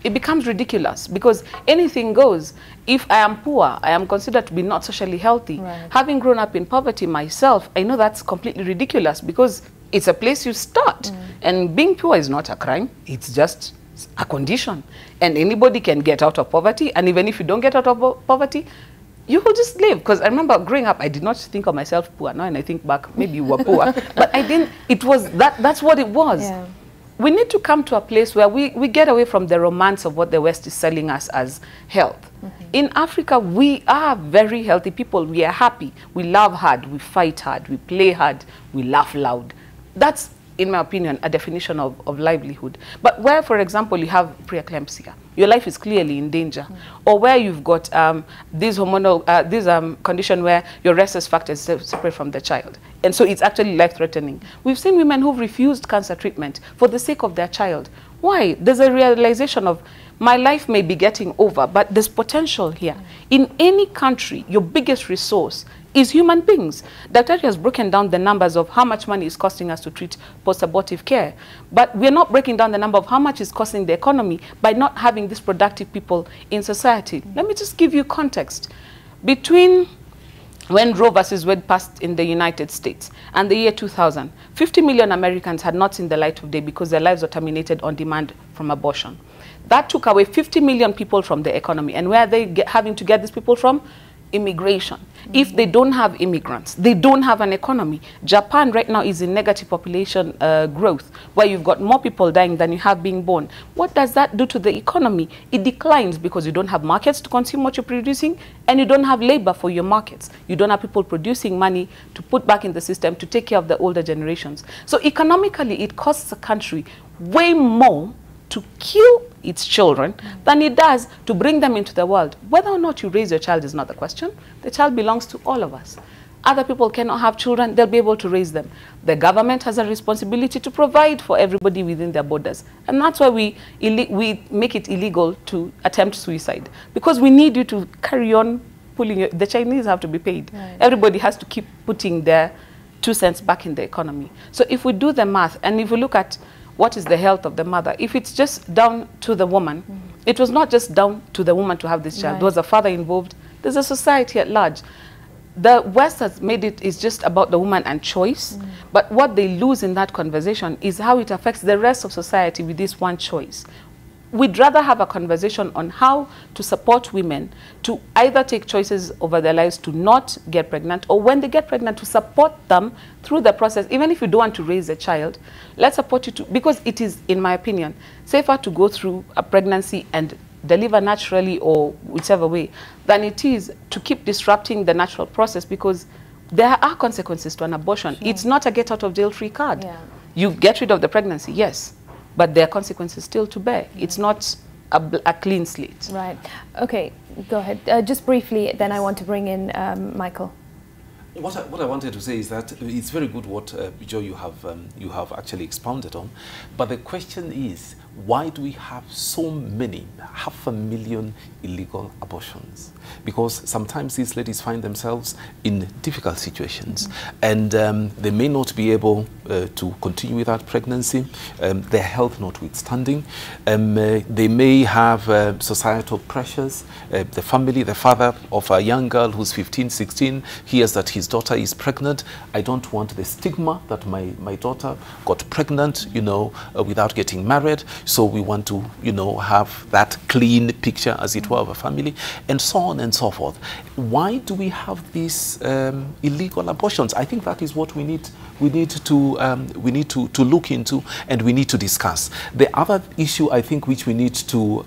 it becomes ridiculous, because anything goes. If I am poor, I am considered to be not socially healthy. Having grown up in poverty myself, I know that's completely ridiculous, because it's a place you start. And being poor is not a crime. It's just a condition. And anybody can get out of poverty. And even if you don't get out of poverty, you will just live. Because I remember growing up, I did not think of myself poor. Now, and I think back, maybe you were poor. But I didn't, it was, that's what it was. We need to come to a place where we get away from the romance of what the West is selling us as health. In Africa, we are very healthy people. We are happy. We love hard. We fight hard. We play hard. We laugh loud. That's, in my opinion, a definition of livelihood. But where, for example, you have preeclampsia, your life is clearly in danger. Or where you've got this hormonal, condition where your rhesus factor is separate from the child. And so it's actually life-threatening. We've seen women who've refused cancer treatment for the sake of their child. Why? There's a realization of, my life may be getting over, but there's potential here. In any country, your biggest resource is human beings. Dr. has broken down the numbers of how much money is costing us to treat post-abortive care. But we're not breaking down the number of how much is costing the economy by not having these productive people in society. Let me just give you context. Between when Roe versus Wade passed in the United States and the year 2000, 50 million Americans had not seen the light of day because their lives were terminated on demand from abortion. That took away 50 million people from the economy. And where are they having to get these people from? Immigration. If they don't have immigrants, they don't have an economy. Japan right now is in negative population growth, where you've got more people dying than you have being born. What does that do to the economy? It declines because you don't have markets to consume what you're producing, and you don't have labor for your markets. You don't have people producing money to put back in the system to take care of the older generations. So economically, it costs a country way more to kill its children than it does to bring them into the world. Whether or not you raise your child is not the question. The child belongs to all of us. Other people cannot have children, they'll be able to raise them. The government has a responsibility to provide for everybody within their borders. And that's why we make it illegal to attempt suicide. Because we need you to carry on pulling it. The Chinese have to be paid. Everybody has to keep putting their 2 cents back in the economy. So if we do the math, and if we look at what is the health of the mother, if it's just down to the woman, it was not just down to the woman to have this child. There was a father involved. There's a society at large. The West has made it is just about the woman and choice. But what they lose in that conversation is how it affects the rest of society with this one choice. We'd rather have a conversation on how to support women to either take choices over their lives to not get pregnant, or when they get pregnant to support them through the process. Even if you don't want to raise a child, let's support you to, because it is, in my opinion, safer to go through a pregnancy and deliver naturally or whichever way than it is to keep disrupting the natural process, because there are consequences to an abortion. It's not a get out of jail free card. You get rid of the pregnancy, yes, but there are consequences still to bear. It's not a clean slate. Right. Okay, go ahead. Just briefly, then I want to bring in Michael. What I wanted to say is that it's very good what, Joe, you have actually expounded on. But the question is, why do we have so many, 500,000 illegal abortions? Because sometimes these ladies find themselves in difficult situations, and they may not be able to continue with that pregnancy, their health notwithstanding. They may have societal pressures. The family, the father of a young girl who's 15, 16, hears that his daughter is pregnant. I don't want the stigma that my daughter got pregnant, you know, without getting married. So we want to, you know, have that clean picture, as it were, of a family, and so on and so forth. Why do we have these illegal abortions? I think that is what we need to look into, and we need to discuss. The other issue I think which we need to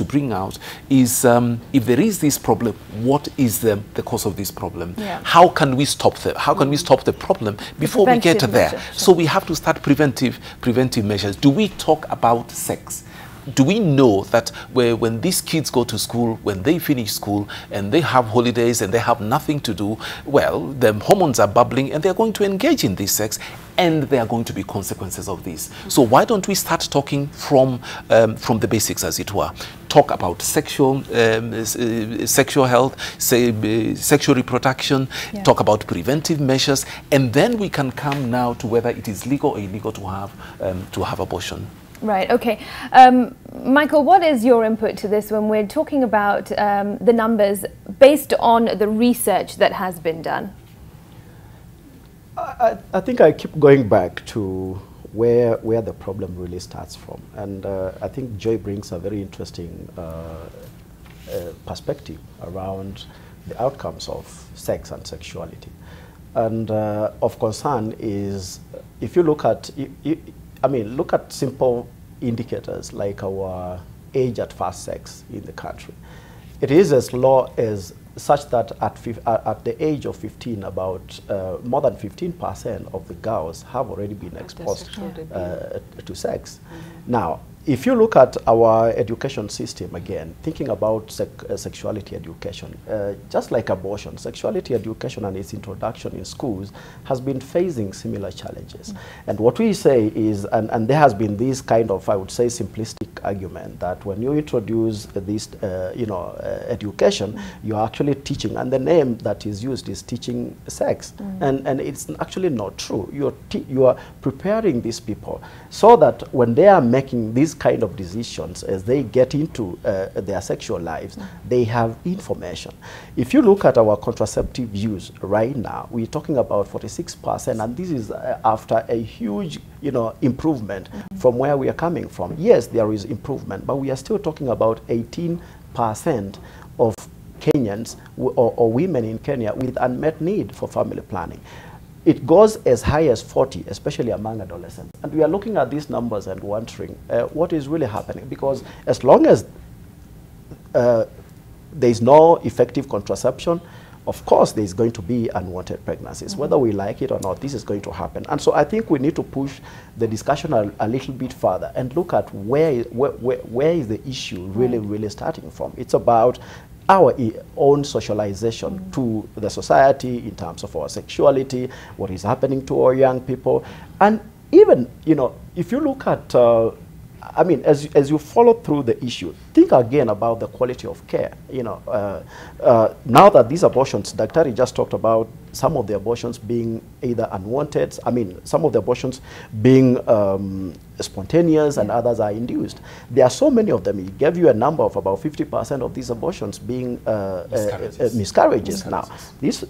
bring out is if there is this problem, what is the cause of this problem? Yeah. How can we stop the problem before we get there? Measure, sure. So we have to start preventive measures. Do we talk about sex? Do we know that when these kids go to school, when they finish school and they have holidays and they have nothing to do, well, the hormones are bubbling and they're going to engage in this sex, and there are going to be consequences of this. So why don't we start talking from the basics, as it were? Talk about sexual health, sexual reproduction, talk about preventive measures, and then we can come now to whether it is legal or illegal to have abortion. Right, okay. Michael, what is your input to this when we're talking about the numbers based on the research that has been done? I think I keep going back to where the problem really starts from. And I think Joy brings a very interesting perspective around the outcomes of sex and sexuality. And of concern is, if you look at, look at simple indicators like our age at first sex in the country. It is as low as such that at the age of 15, about more than 15% of the girls have already been exposed to sex. Now, if you look at our education system, again, thinking about sexuality education, just like abortion, sexuality education and its introduction in schools has been facing similar challenges. And what we say is, and there has been this kind of, I would say, simplistic argument that when you introduce this, education, you're actually teaching, and the name that is used is teaching sex. And it's actually not true. You are preparing these people so that when they are making these kind of decisions as they get into their sexual lives, they have information. If you look at our contraceptive use right now, we're talking about 46%, and this is after a huge improvement from where we are coming from. Yes, there is improvement, but we are still talking about 18% of Kenyans or women in Kenya with unmet need for family planning. It goes as high as 40, especially among adolescents. And we are looking at these numbers and wondering what is really happening. Because as long as there is no effective contraception, of course there is going to be unwanted pregnancies. Whether we like it or not, this is going to happen. And so I think we need to push the discussion a little bit further and look at where is the issue really starting from. It's about our own socialization to the society in terms of our sexuality, what is happening to our young people. And even, if you look at, as you follow through the issue, think again about the quality of care. Now that these abortions, Daktari just talked about some of the abortions being either unwanted, some of the abortions being spontaneous and others are induced. There are so many of them. He gave you a number of about 50% of these abortions being miscarriages. Now, this,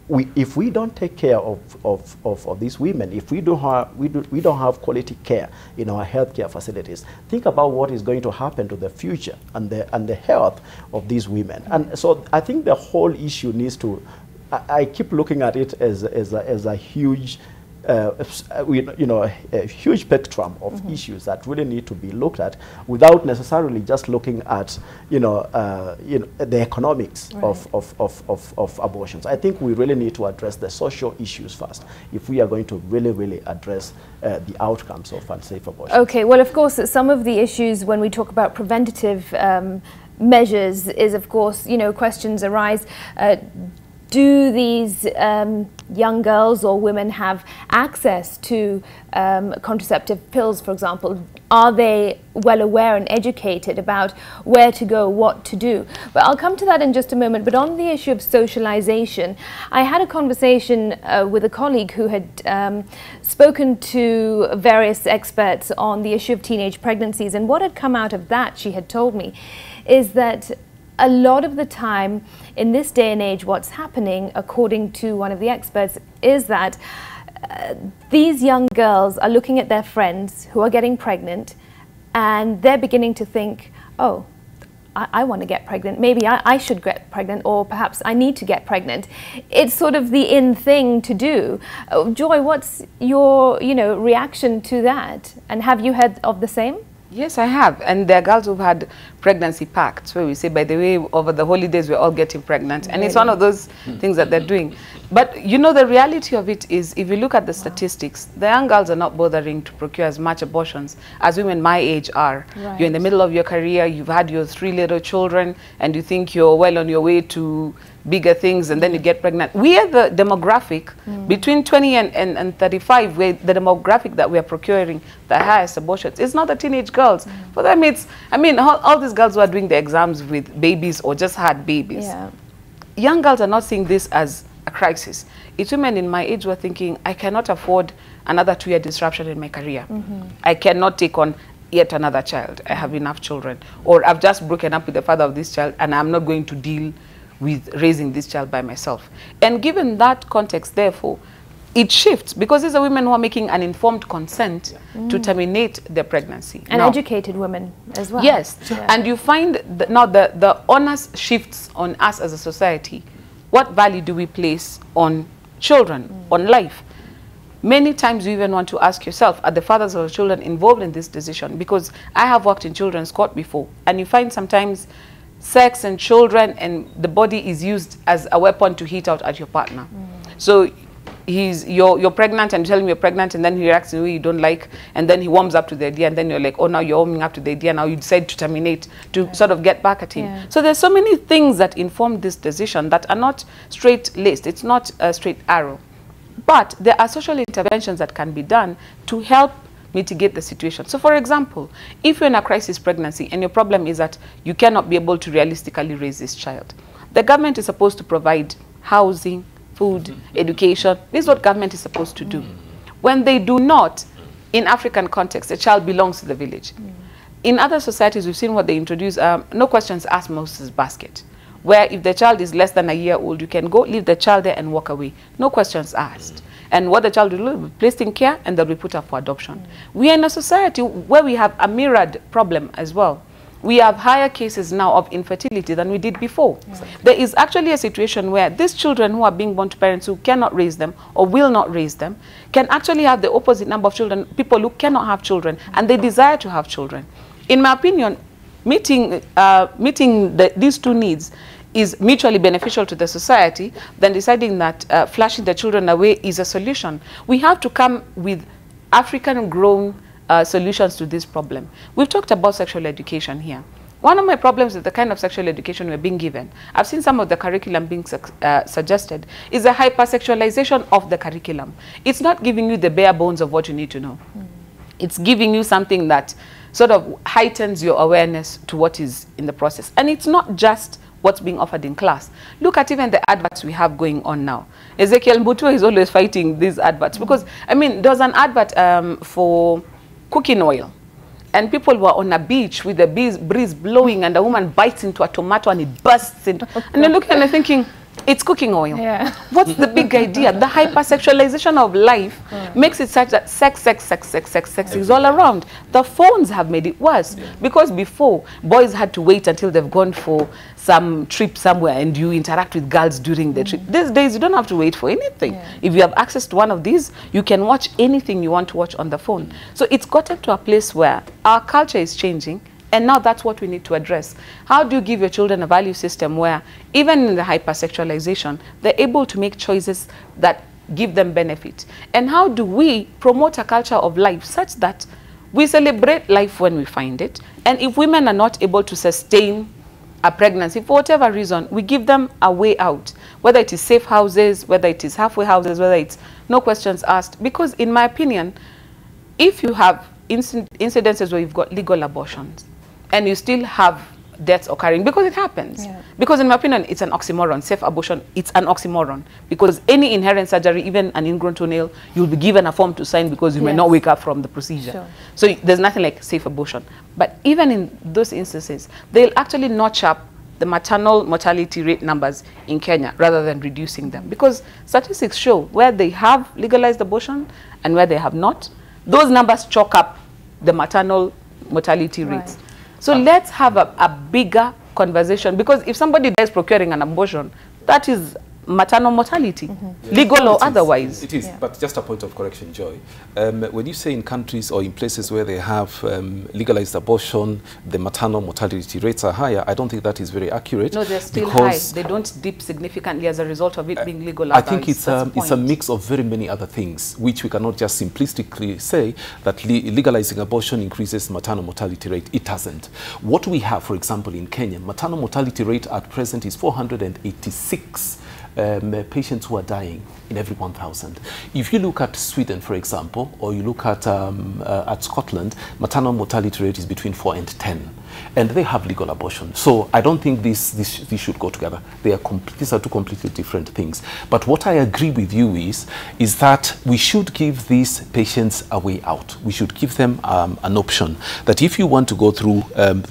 if we don't take care of these women, if we don't have quality care in our healthcare facilities, think about what is going to happen to the future and the health of these women. And so I think the whole issue needs to, I keep looking at it as a huge a huge spectrum of issues that really need to be looked at without necessarily just looking at the economics of abortions. I think we really need to address the social issues first if we are going to really address the outcomes of unsafe abortion. Okay, well, of course, some of the issues when we talk about preventative measures is, of course, questions arise. Do these young girls or women have access to contraceptive pills, for example? Are they well aware and educated about where to go, what to do? But I'll come to that in just a moment. But on the issue of socialization, I had a conversation with a colleague who had spoken to various experts on the issue of teenage pregnancies. And what had come out of that, she had told me, is that a lot of the time in this day and age, what's happening, according to one of the experts, is that these young girls are looking at their friends who are getting pregnant and they're beginning to think, oh, I want to get pregnant. Maybe I should get pregnant, or perhaps I need to get pregnant. It's sort of the in thing to do. Joy, what's your reaction to that? And have you heard of the same? Yes, I have. And there are girls who've had pregnancy pacts where we say, by the way, over the holidays, we're all getting pregnant. And it's one of those things that they're doing. But, the reality of it is, if you look at the statistics, the young girls are not bothering to procure as much abortions as women my age are. Right. You're in the middle of your career, you've had your 3 little children, and you think you're well on your way to bigger things, and then you get pregnant. We are the demographic between 20 and 35, where the demographic that we are procuring the highest abortions. It's not the teenage girls. For them, it's, all these girls who are doing the exams with babies or just had babies. Yeah. Young girls are not seeing this as a crisis. It's women in my age who are thinking, I cannot afford another 2-year disruption in my career. I cannot take on yet another child. I have enough children. Or I've just broken up with the father of this child and I'm not going to deal with raising this child by myself. And given that context, therefore, it shifts, because these are women who are making an informed consent to terminate their pregnancy. And educated women as well. Yes. Yeah. And you find that now the onus shifts on us as a society. What value do we place on children, on life? Many times you even want to ask yourself, are the fathers of the children involved in this decision? Because I have worked in children's court before, and you find sometimes sex and children and the body is used as a weapon to hit out at your partner. So you're pregnant and you tell him you're pregnant, and then he reacts in a way you don't like, and then he warms up to the idea, and then you're like, oh, now you're warming up to the idea, now you decide to terminate, to sort of get back at him. Yeah. So there's so many things that inform this decision that are not straight-laced. It's not a straight arrow. But there are social interventions that can be done to help mitigate the situation. So for example, if you're in a crisis pregnancy and your problem is that you cannot be able to realistically raise this child, the government is supposed to provide housing, food, education. This is what government is supposed to do. When they do not, in African context, the child belongs to the village. In other societies, we've seen what they introduce, no questions asked Moses basket, where if the child is less than a year old, you can go leave the child there and walk away. No questions asked. And what the child will be placed in care, and they'll be put up for adoption. We are in a society where we have a mirrored problem as well. We have higher cases now of infertility than we did before. There is actually a situation where these children who are being born to parents who cannot raise them or will not raise them can actually have the opposite number of children, people who cannot have children, and they desire to have children. In my opinion, meeting these two needs is mutually beneficial to the society than deciding that flashing the children away is a solution. We have to come with African-grown solutions to this problem. We've talked about sexual education here. One of my problems with the kind of sexual education we're being given, I've seen some of the curriculum being suggested, is a hypersexualization of the curriculum. It's not giving you the bare bones of what you need to know. It's giving you something that sort of heightens your awareness to what is in the process. And it's not just what's being offered in class. Look at even the adverts we have going on now. Ezekiel Mbutua is always fighting these adverts because, I mean, there was an advert for cooking oil, and people were on a beach with the breeze blowing, and a woman bites into a tomato and it bursts into, and you're looking and you're thinking, It's cooking oil. Yeah. What's the big idea? The hypersexualization of life makes it such that sex is all around. The phones have made it worse because before, boys had to wait until they've gone for some trip somewhere and you interact with girls during the trip. These days, you don't have to wait for anything. If you have access to one of these, you can watch anything you want to watch on the phone. So it's gotten to a place where our culture is changing. And now that's what we need to address. How do you give your children a value system where, even in the hypersexualization, they're able to make choices that give them benefit? And how do we promote a culture of life such that we celebrate life when we find it? And if women are not able to sustain a pregnancy, for whatever reason, we give them a way out, whether it is safe houses, whether it is halfway houses, whether it's no questions asked. Because in my opinion, if you have incidences where you've got legal abortions, and you still have deaths occurring, because it happens. Because in my opinion, it's an oxymoron. Safe abortion, it's an oxymoron. Because any inherent surgery, even an ingrown toenail, you'll be given a form to sign because you may not wake up from the procedure. So there's nothing like safe abortion. But even in those instances, they'll actually notch up the maternal mortality rate numbers in Kenya rather than reducing them. Because statistics show where they have legalized abortion and where they have not, those numbers chalk up the maternal mortality rates. So let's have a bigger conversation, because if somebody dies procuring an abortion, that is maternal mortality, legal or otherwise. It is, but just a point of correction, Joy. When you say in countries or in places where they have legalized abortion, the maternal mortality rates are higher, I don't think that is very accurate. No, they're still high. They don't dip significantly as a result of it being legalized. I think it's a mix of very many other things, which we cannot just simplistically say that legalizing abortion increases maternal mortality rate. It doesn't. What we have, for example, in Kenya, maternal mortality rate at present is 486 patients who are dying in every 1,000. If you look at Sweden, for example, or you look at Scotland, maternal mortality rate is between 4 and 10. And they have legal abortion. So I don't think these should go together. These are two completely different things. But what I agree with you is that we should give these patients a way out. We should give them an option that if you want to go through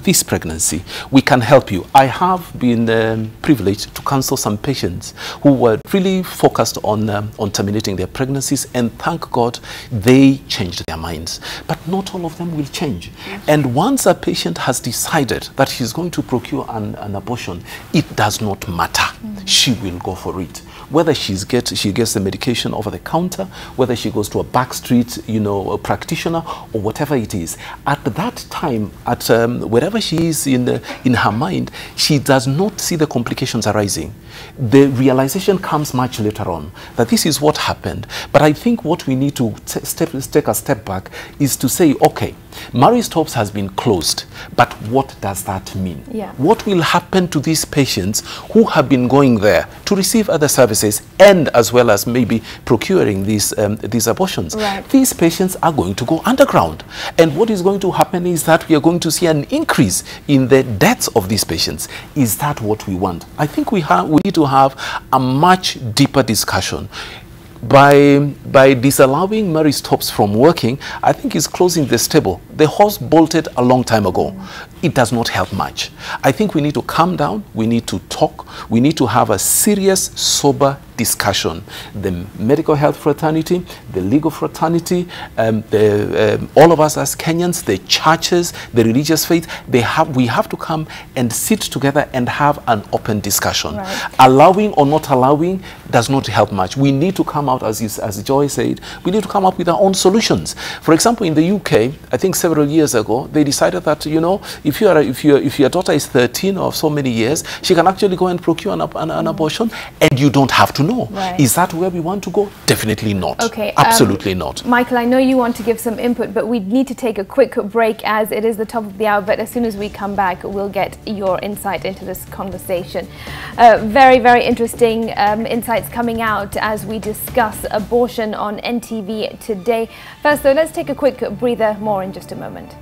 this pregnancy, we can help you. I have been privileged to counsel some patients who were really focused on terminating their pregnancies, and thank God they changed their minds. But not all of them will change. And once a patient has decided that she's going to procure an abortion, it does not matter. She will go for it. Whether she gets the medication over the counter, whether she goes to a backstreet, a practitioner, or whatever it is. At that time, at wherever she is in her mind, she does not see the complications arising. The realization comes much later on that this is what happened. But I think what we need to take a step back is to say, okay, Marie Stopes has been closed, but what does that mean? What will happen to these patients who have been going there to receive other services and as well as maybe procuring these abortions? These patients are going to go underground. And what is going to happen is that we are going to see an increase in the deaths of these patients. Is that what we want? I think we need to have a much deeper discussion. By disallowing Marie Stopes from working, I think it's closing the stable. The horse bolted a long time ago. It does not help much. I think we need to calm down. We need to talk. We need to have a serious, sober discussion. The medical health fraternity, the legal fraternity, all of us as Kenyans, the churches, the religious faith, we have to come and sit together and have an open discussion. Allowing or not allowing does not help much. We need to come out, as Joy said, we need to come up with our own solutions. For example, in the UK, I think several years ago, they decided that, if your daughter is 13 or so many years, she can actually go and procure an abortion, and you don't have to know. Is that where we want to go? Definitely not. Okay, absolutely not. Michael, I know you want to give some input, but we need to take a quick break as it is the top of the hour. But as soon as we come back, we'll get your insight into this conversation. Very, very interesting insights coming out as we discuss abortion on NTV Today. First, though, let's take a quick breather. More in just a moment.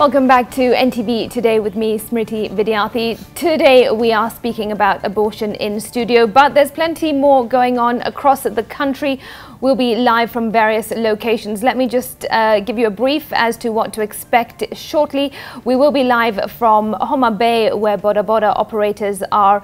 Welcome back to NTV Today with me, Smriti Vidyarthi. Today we are speaking about abortion in studio, but there's plenty more going on across the country. We'll be live from various locations. Let me just give you a brief as to what to expect shortly. We will be live from Homa Bay, where Boda operators are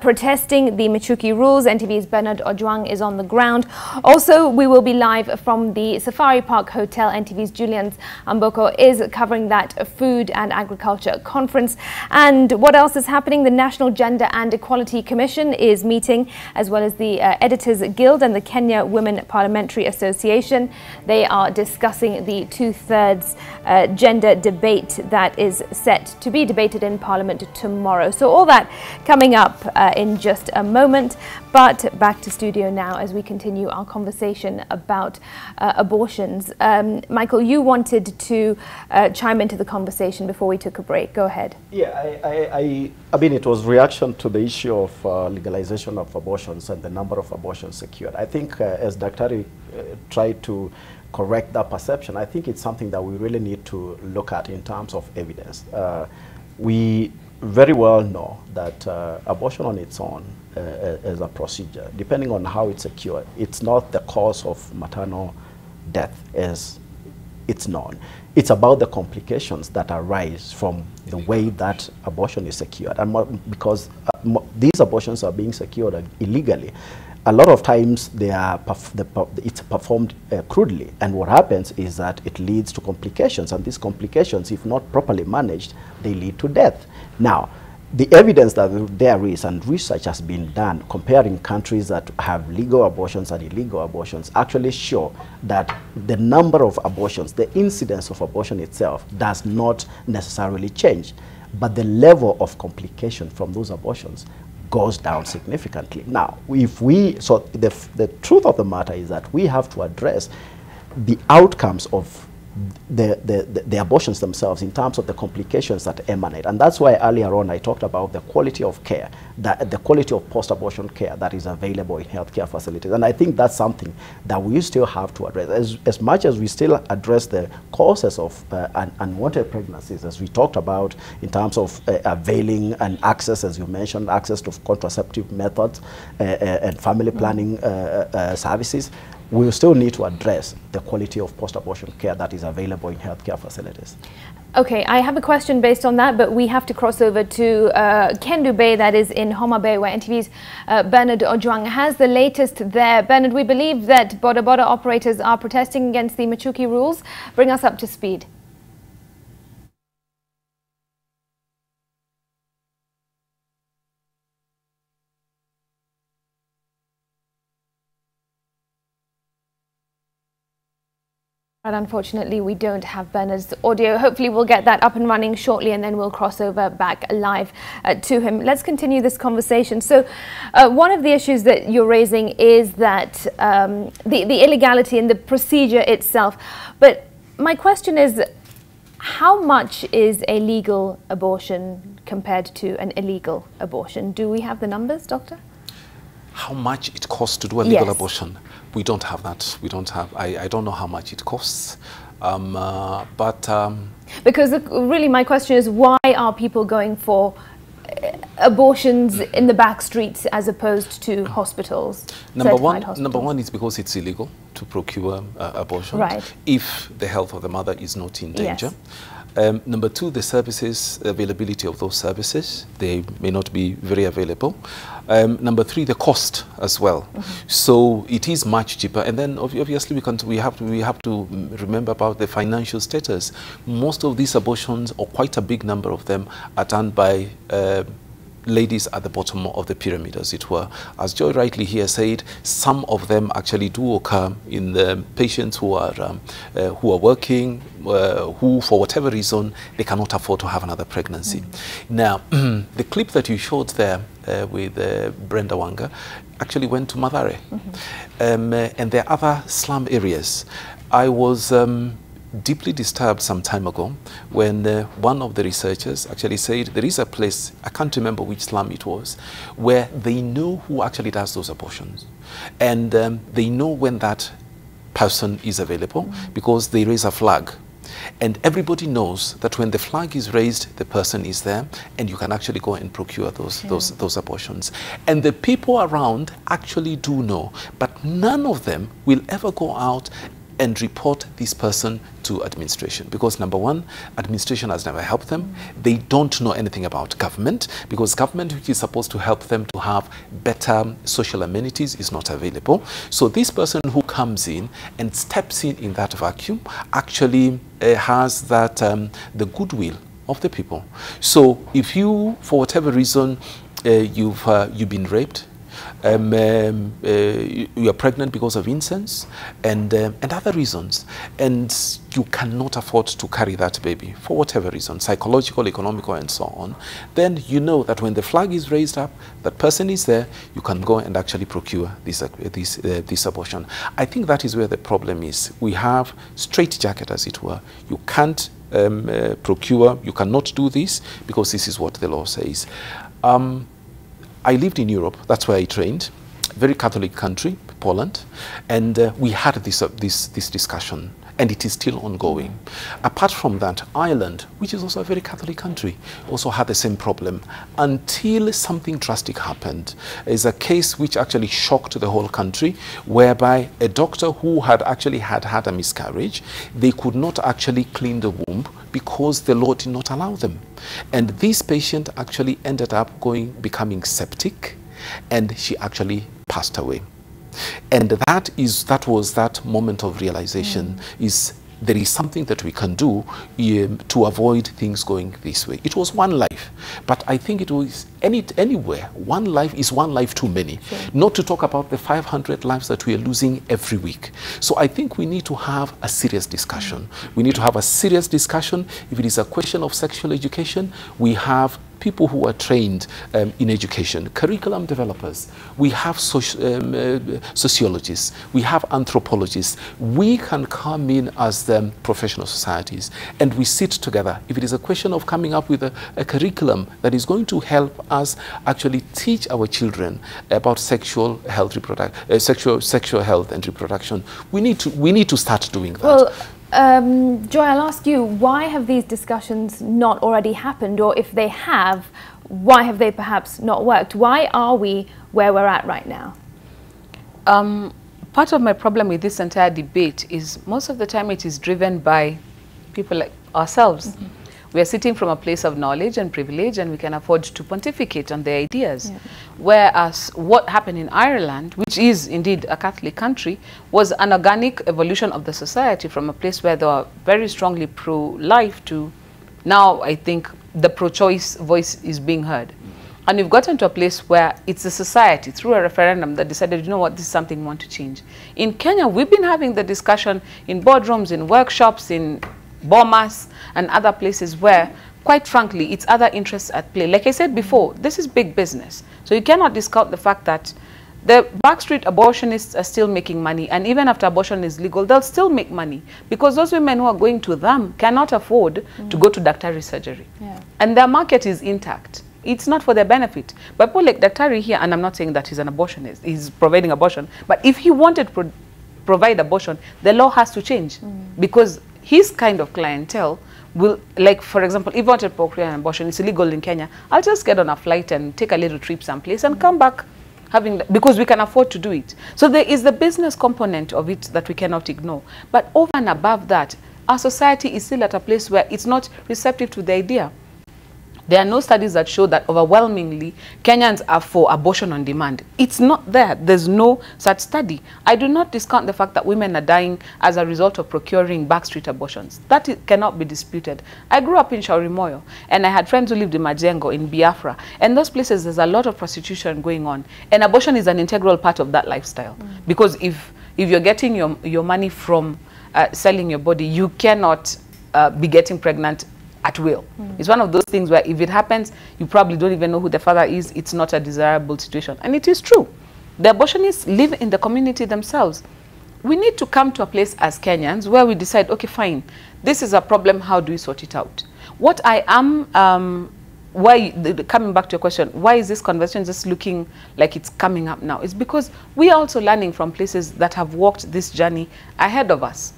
protesting the Michuki rules. NTV's Bernard Ojwang is on the ground. Also, we will be live from the Safari Park Hotel. NTV's Julian Amboko is covering that Food and Agriculture Conference. And what else is happening? The National Gender and Equality Commission is meeting, as well as the Editors Guild and the Kenya Women Parliamentary Association. They are discussing the two-thirds gender debate that is set to be debated in Parliament tomorrow. So all that coming up in just a moment. But back to studio now as we continue our conversation about abortions. Michael, you wanted to chime into the conversation before we took a break. Go ahead. Yeah, I mean, it was reaction to the issue of legalization of abortions and the number of abortions secured. I think as Dr. tried to correct that perception, I think it's something that we really need to look at in terms of evidence. We very well know that abortion on its own as a procedure, depending on how it's secured, it's not the cause of maternal death as it's known. It's about the complications that arise from the way that abortion is secured. And because these abortions are being secured illegally, a lot of times they are it's performed crudely. And what happens is that it leads to complications. And these complications, if not properly managed, they lead to death. Now, the evidence that there is, and research has been done comparing countries that have legal abortions and illegal abortions, actually show that the number of abortions, the incidence of abortion itself, does not necessarily change. But the level of complication from those abortions goes down significantly. Now, so the truth of the matter is that we have to address the outcomes of the abortions themselves in terms of the complications that emanate. And that's why earlier on I talked about the quality of care, the quality of post-abortion care that is available in healthcare facilities. And I think that's something that we still have to address. As much as we still address the causes of unwanted pregnancies, as we talked about in terms of availing and access, as you mentioned, access to contraceptive methods and family planning services, we still need to address the quality of post-abortion care that is available in healthcare facilities. Okay, I have a question based on that, but we have to cross over to Kendu Bay, that is in Homa Bay, where NTV's Bernard Ojwang has the latest there. Bernard, we believe that Boda operators are protesting against the Michuki rules. Bring us up to speed. But unfortunately, we don't have Bernard's audio. Hopefully, we'll get that up and running shortly, and then we'll cross over back live to him. Let's continue this conversation. So one of the issues that you're raising is that the illegality in the procedure itself. But my question is, how much is a legal abortion compared to an illegal abortion? Do we have the numbers, Doctor? How much it costs to do a legal abortion? We don't have that. We don't have. I don't know how much it costs, because really my question is, why are people going for abortions in the back streets as opposed to hospitals? Number one is because it's illegal to procure abortion, right, if the health of the mother is not in danger. Number two, the services, availability of those services, they may not be very available. Number three, the cost as well. So it is much cheaper. And then obviously we have to remember about the financial status. Most of these abortions, or quite a big number of them, are done by ladies at the bottom of the pyramid, as it were. As Joy rightly here said, some of them actually do occur in the patients who are working, who for whatever reason they cannot afford to have another pregnancy. Now, the clip that you showed there with Brenda Wanga actually went to Mathare, and there are other slum areas. I was deeply disturbed some time ago when one of the researchers actually said there is a place, I can't remember which slum it was, where they know who actually does those abortions. And they know when that person is available because they raise a flag And everybody knows that when the flag is raised, the person is there, and you can actually go and procure those abortions. And the people around actually do know, but none of them will ever go out and report this person to administration, because number one, administration has never helped them. They don't know anything about government, because government, which is supposed to help them to have better social amenities, is not available. So this person who comes in and steps in that vacuum actually has that the goodwill of the people. So if you, for whatever reason, you've been raped, you are pregnant because of incense and other reasons, and you cannot afford to carry that baby for whatever reason, psychological, economical, and so on, then you know that when the flag is raised up, that person is there, you can go and actually procure this abortion. I think that is where the problem is. We have straitjacket, as it were. You can't procure, you cannot do this because this is what the law says. I lived in Europe, that's where I trained, very Catholic country, Poland, and we had this discussion, and it is still ongoing. Apart from that, Ireland, which is also a very Catholic country, also had the same problem until something drastic happened. There's a case which actually shocked the whole country, whereby a doctor who had actually had a miscarriage, they could not actually clean the womb because the law did not allow them. And this patient actually ended up becoming septic, and she actually passed away. And that was that moment of realization, is there is something that we can do to avoid things going this way. It was one life, but I think it was anywhere. One life is one life too many. Sure. Not to talk about the 500 lives that we are losing every week. So I think we need to have a serious discussion. We need to have a serious discussion. If it is a question of sexual education, we have people who are trained in education, curriculum developers, we have sociologists, we have anthropologists. We can come in as the professional societies and we sit together. If it is a question of coming up with a curriculum that is going to help us actually teach our children about sexual health, sexual health and reproduction, we need to start doing that. Well, Joy, I'll ask you, why have these discussions not already happened? Or if they have, why have they perhaps not worked? Why are we where we're at right now? Part of my problem with this entire debate is most of the time it is driven by people like ourselves. Mm-hmm. We are sitting from a place of knowledge and privilege, and we can afford to pontificate on their ideas. Yeah. Whereas what happened in Ireland, which is indeed a Catholic country, was an organic evolution of the society from a place where they were very strongly pro-life to now I think the pro-choice voice is being heard. And we've gotten to a place where it's a society, through a referendum, that decided, you know what, this is something we want to change. In Kenya, we've been having the discussion in boardrooms, in workshops, in Bomas and other places where, quite frankly, it's other interests at play. Like I said before, this is big business. So you cannot discount the fact that the backstreet abortionists are still making money, and even after abortion is legal, they'll still make money because those women who are going to them cannot afford to go to Daktari surgery. Yeah. And their market is intact. It's not for their benefit. But people like Daktari here, and I'm not saying that he's an abortionist, he's providing abortion, but if he wanted to provide abortion, the law has to change because his kind of clientele will, like, for example, if I wanted to procure an abortion, it's illegal in Kenya, I'll just get on a flight and take a little trip someplace and come back because we can afford to do it. So there is the business component of it that we cannot ignore. But over and above that, our society is still at a place where it's not receptive to the idea. There are no studies that show that overwhelmingly Kenyans are for abortion on demand. It's not there. There's no such study. I do not discount the fact that women are dying as a result of procuring backstreet abortions. That cannot be disputed. I grew up in Shaurimoyo, and I had friends who lived in Majengo, in Biafra. And those places, there's a lot of prostitution going on. And abortion is an integral part of that lifestyle. Because if you're getting your money from selling your body, you cannot be getting pregnant at will. It's one of those things where if it happens, you probably don't even know who the father is. It's not a desirable situation. And it is true. The abortionists live in the community themselves. We need to come to a place as Kenyans where we decide, okay, fine, this is a problem, how do we sort it out? What I am, coming back to your question, why is this conversation just looking like it's coming up now? It's because we are also learning from places that have walked this journey ahead of us.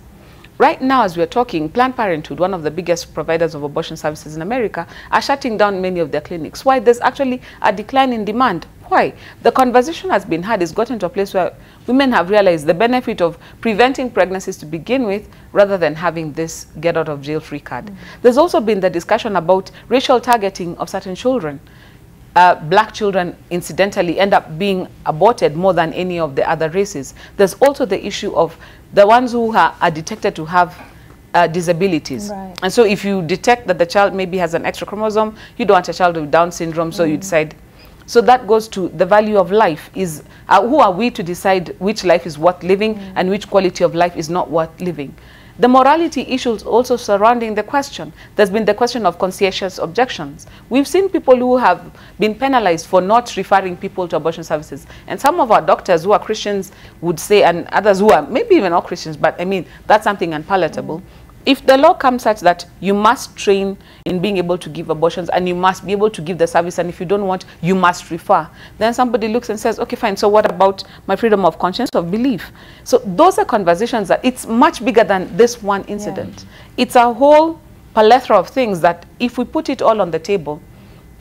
right now, as we're talking, Planned Parenthood, one of the biggest providers of abortion services in America, are shutting down many of their clinics. Why? There's actually a decline in demand. Why? The conversation has been had, it's gotten to a place where women have realized the benefit of preventing pregnancies to begin with rather than having this get out of jail free card. There's also been the discussion about racial targeting of certain children. Black children incidentally end up being aborted more than any of the other races. There's also the issue of the ones who are detected to have disabilities. Right. And so if you detect that the child maybe has an extra chromosome, you don't want a child with Down syndrome, so you decide. So that goes to the value of life. Is who are we to decide which life is worth living and which quality of life is not worth living? The morality issues also surrounding the question. There's been the question of conscientious objections. We've seen people who have been penalized for not referring people to abortion services. And some of our doctors who are Christians would say, and others who are maybe even not Christians, but I mean, that's something unpalatable. If the law comes such that you must train in being able to give abortions and you must be able to give the service, and if you don't want, you must refer, then somebody looks and says, okay, fine, so what about my freedom of conscience, of belief? So those are conversations that it's much bigger than this one incident. Yeah. It's a whole plethora of things that if we put it all on the table,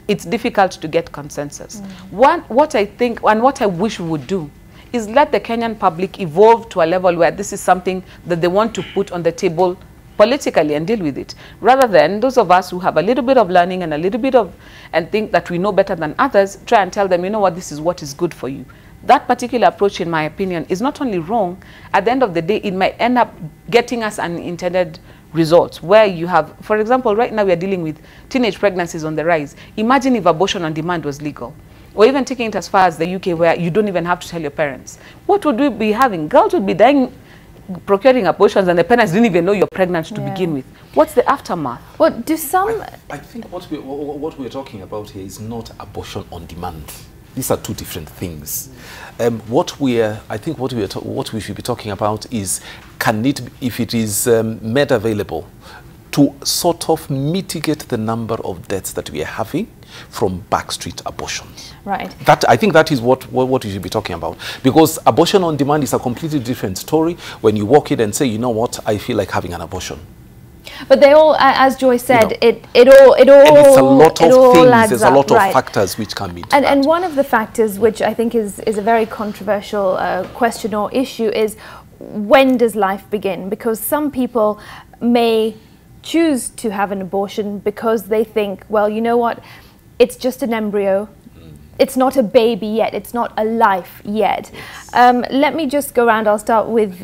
it's difficult to get consensus. What I think and what I wish we would do is let the Kenyan public evolve to a level where this is something that they want to put on the table politically and deal with it, rather than those of us who have a little bit of learning and a little bit of, and think that we know better than others, try and tell them, you know what, this is what is good for you. That particular approach, in my opinion, is not only wrong, at the end of the day, it might end up getting us unintended results, where you have, for example, right now we are dealing with teenage pregnancies on the rise. Imagine if abortion on demand was legal. Or even taking it as far as the UK, where you don't even have to tell your parents. What would we be having? Girls would be dying procuring abortions and the parents didn't even know you're pregnant to begin with. What's the aftermath? Well, do some... I think what we're talking about here is not abortion on demand. These are two different things. I think what we should be talking about is, can it, if it is made available, to sort of mitigate the number of deaths that we are having from backstreet abortions. Right. That, I think that is what we should be talking about. Because abortion on demand is a completely different story when you walk in and say, you know what, I feel like having an abortion. But they all, as Joy said, you know, it all and it's a lot of things, there's a lot of right. factors which come into and one of the factors which I think is a very controversial question or issue is, when does life begin? Because some people may choose to have an abortion because they think, well, you know what, it's just an embryo. It's not a baby yet. It's not a life yet. Yes. Let me just go around. I'll start with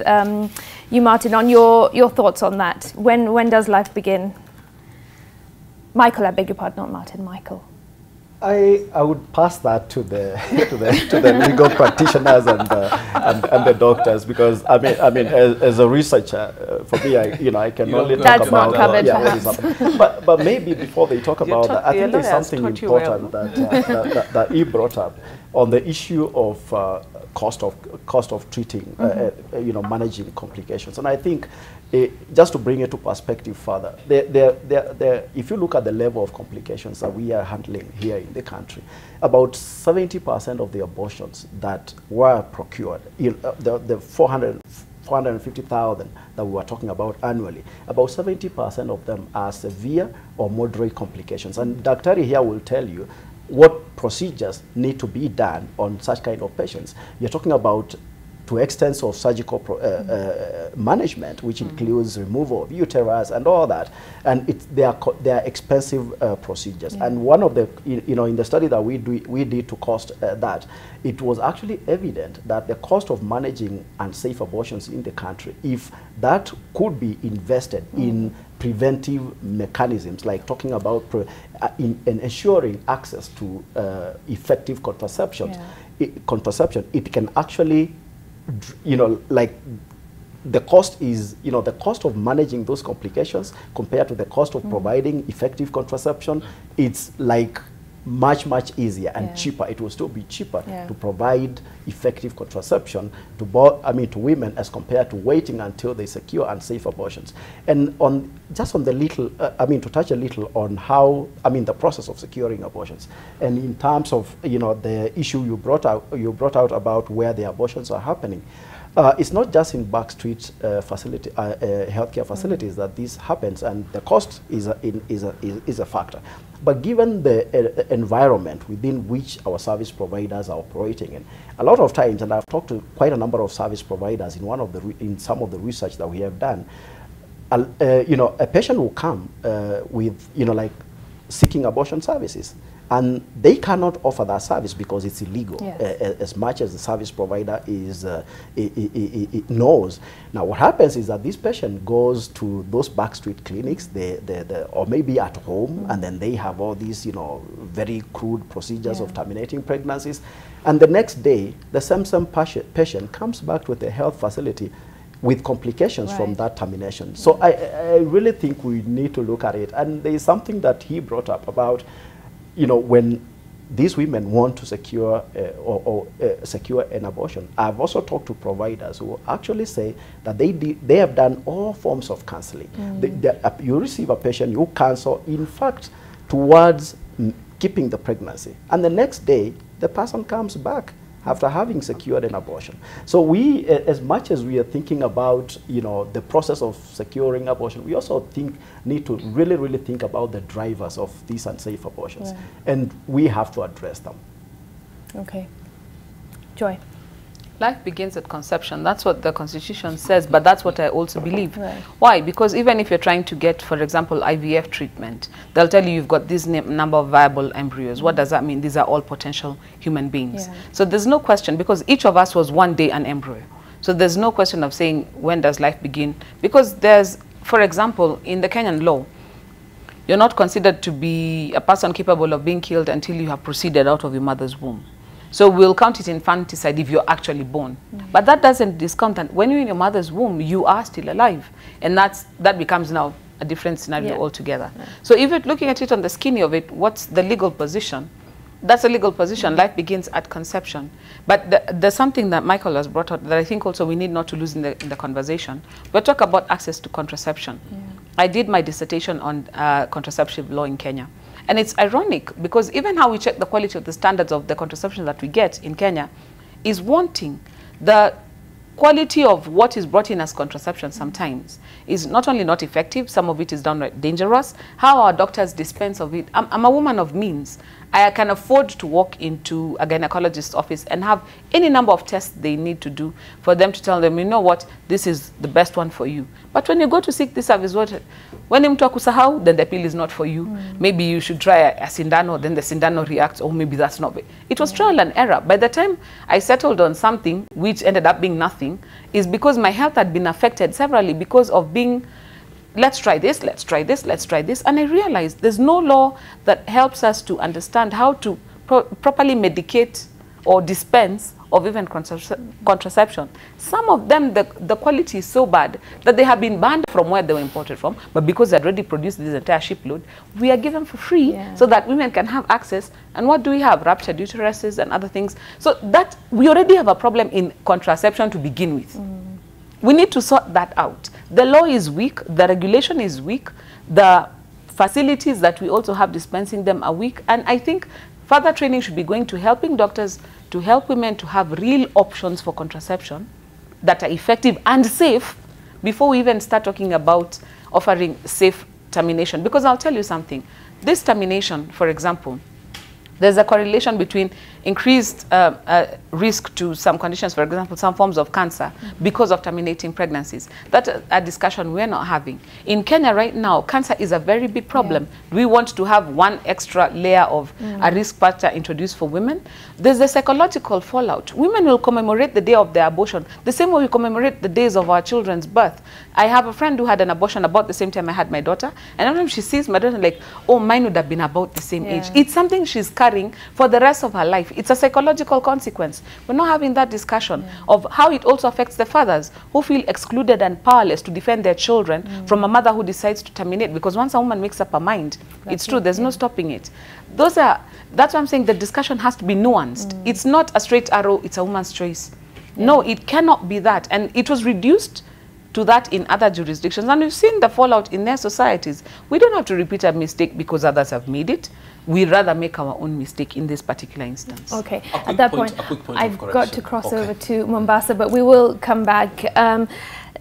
you, Martin, on your thoughts on that. When does life begin? Michael, I beg your pardon, not Martin, Michael. I would pass that to the to the legal practitioners and the doctors, because I mean as a researcher, for me, I can only talk about but maybe before they talk about that, I think there's something important that he brought up on the issue of cost of treating, managing complications, and I think. Just to bring it to perspective further, if you look at the level of complications that we are handling here in the country, about 70% of the abortions that were procured, the 450,000 that we were talking about annually, about 70% of them are severe or moderate complications. And Daktari here will tell you what procedures need to be done on such kind of patients. You're talking about to extent of surgical management, which includes removal of uterus and all that, and they are expensive procedures. Yeah. And one of the, in the study that we did to cost that, it was actually evident that the cost of managing unsafe abortions in the country, if that could be invested in preventive mechanisms, like talking about in ensuring access to effective contraception, it can actually, like the cost is, the cost of managing those complications compared to the cost of providing effective contraception, it's like much easier and cheaper. It will still be cheaper to provide effective contraception to to women as compared to waiting until they secure unsafe abortions. And just on the little, to touch a little on how, the process of securing abortions, and in terms of the issue you brought out about where the abortions are happening. It's not just in backstreet healthcare facilities that this happens, and the cost is a factor. But given the environment within which our service providers are operating in, a lot of times, and I've talked to quite a number of service providers in some of the research that we have done, a patient will come with, like, seeking abortion services, and they cannot offer that service because it's illegal, as much as the service provider it knows. Now, what happens is that this patient goes to those backstreet clinics, or maybe at home, and then they have all these, very crude procedures of terminating pregnancies, and the next day, the same patient comes back to the health facility with complications from that termination. So I really think we need to look at it. And there is something that he brought up about, when these women want to secure secure an abortion. I've also talked to providers who actually say that they have done all forms of counseling. You receive a patient, you counsel, in fact, towards keeping the pregnancy. And the next day, the person comes back after having secured an abortion. So we, as much as we are thinking about, the process of securing abortion, we also need to really think about the drivers of these unsafe abortions. And we have to address them. Okay. Joy. Life begins at conception. That's what the Constitution says, but that's what I also believe. Why? Because even if you're trying to get, for example, IVF treatment, they'll tell you you've got this number of viable embryos. What does that mean? These are all potential human beings. So there's no question, because each of us was one day an embryo. So there's no question of saying, when does life begin? Because there's, for example, in the Kenyan law, you're not considered to be a person capable of being killed until you have proceeded out of your mother's womb. So we'll count it infanticide if you're actually born. But that doesn't discount that when you're in your mother's womb, you are still alive. And that becomes now a different scenario altogether. So if you're looking at it on the skinny of it, what's the legal position? That's a legal position. Life begins at conception. But there's something that Michael has brought out that I think also we need not to lose in the conversation. We'll talk about access to contraception. I did my dissertation on contraceptive law in Kenya. And it's ironic because even how we check the quality of the standards of the contraception that we get in Kenya is wanting. The quality of what is brought in as contraception sometimes is not only not effective, some of it is downright dangerous. How our doctors dispense of it. I'm a woman of means. I can afford to walk into a gynecologist's office and have any number of tests they need to do for them to tell them, you know what, this is the best one for you. But when you go to seek this service, when mtu akusahau, then the pill is not for you. Maybe you should try a sindano, then the sindano reacts, or maybe that's not it. It was trial and error. By the time I settled on something, which ended up being nothing, is because my health had been affected severally because of being, let's try this, let's try this, let's try this. And I realized there's no law that helps us to understand how to properly medicate or dispense of even contraception. Some of them, the quality is so bad that they have been banned from where they were imported from, but because they had already produced this entire shipload, we are given for free so that women can have access. And what do we have? Ruptured uteruses and other things. So that we already have a problem in contraception to begin with. We need to sort that out. The law is weak, the regulation is weak, the facilities that we also have dispensing them are weak, and I think further training should be going to helping doctors to help women to have real options for contraception that are effective and safe before we even start talking about offering safe termination. Because I'll tell you something, this termination, for example, there's a correlation between increased risk to some conditions, for example, some forms of cancer because of terminating pregnancies. That's a discussion we're not having. In Kenya right now, cancer is a very big problem. We want to have one extra layer of a risk factor introduced for women. There's a psychological fallout. Women will commemorate the day of their abortion the same way we commemorate the days of our children's birth. I have a friend who had an abortion about the same time I had my daughter, and every time she sees my daughter, like, oh, mine would have been about the same age. It's something she's carrying for the rest of her life. It's a psychological consequence. We're not having that discussion of how it also affects the fathers who feel excluded and powerless to defend their children from a mother who decides to terminate. Because once a woman makes up her mind, it's true, there's no stopping it. That's why I'm saying the discussion has to be nuanced. It's not a straight arrow, it's a woman's choice. No, it cannot be that. And it was reduced to that in other jurisdictions, and we've seen the fallout in their societies. We don't have to repeat a mistake because others have made it. We rather make our own mistake in this particular instance. Okay, at that point, I've got to cross over to Mombasa, but we will come back.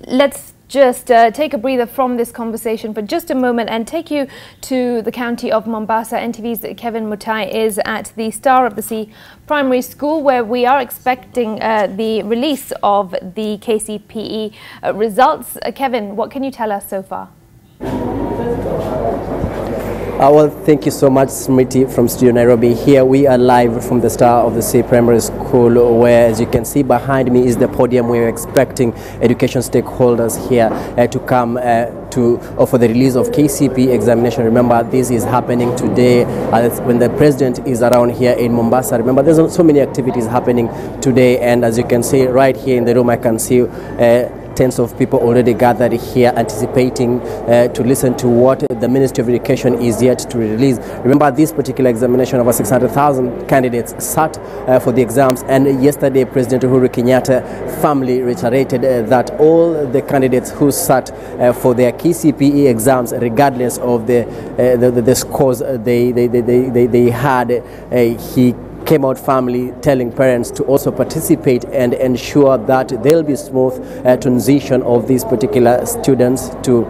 Let's just take a breather from this conversation for just a moment and take you to the county of Mombasa. NTV's Kevin Mutai is at the Star of the Sea Primary School, where we are expecting the release of the KCPE results. Kevin, what can you tell us so far? Well, thank you so much, Smriti, from Studio Nairobi. Here we are live from the Star of the Sea Primary School, where, as you can see behind me, is the podium. We're expecting education stakeholders here to come for the release of KCPE examination. Remember, this is happening today when the president is around here in Mombasa. Remember, there's so many activities happening today, and as you can see right here in the room, I can see tens of people already gathered here anticipating to listen to what the Ministry of Education is yet to release. Remember, this particular examination, over 600,000 candidates sat for the exams, and yesterday President Uhuru Kenyatta firmly reiterated that all the candidates who sat for their KCPE exams, regardless of the scores they had, he came out firmly telling parents to also participate and ensure that there'll be smooth transition of these particular students to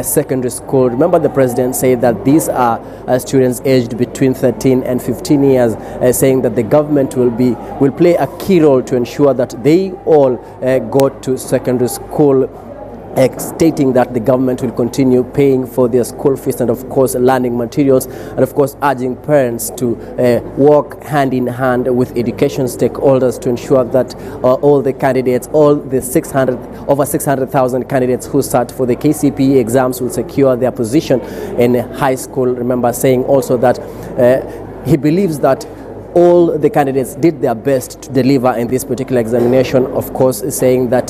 secondary school. Remember, the president said that these are students aged between 13 and 15 years, saying that the government will play a key role to ensure that they all go to secondary school, stating that the government will continue paying for their school fees and, of course, learning materials, and, of course, urging parents to work hand in hand with education stakeholders to ensure that all the candidates, all the over 600,000 candidates who sat for the KCPE exams will secure their position in high school. Remember, saying also that he believes that all the candidates did their best to deliver in this particular examination, of course, saying that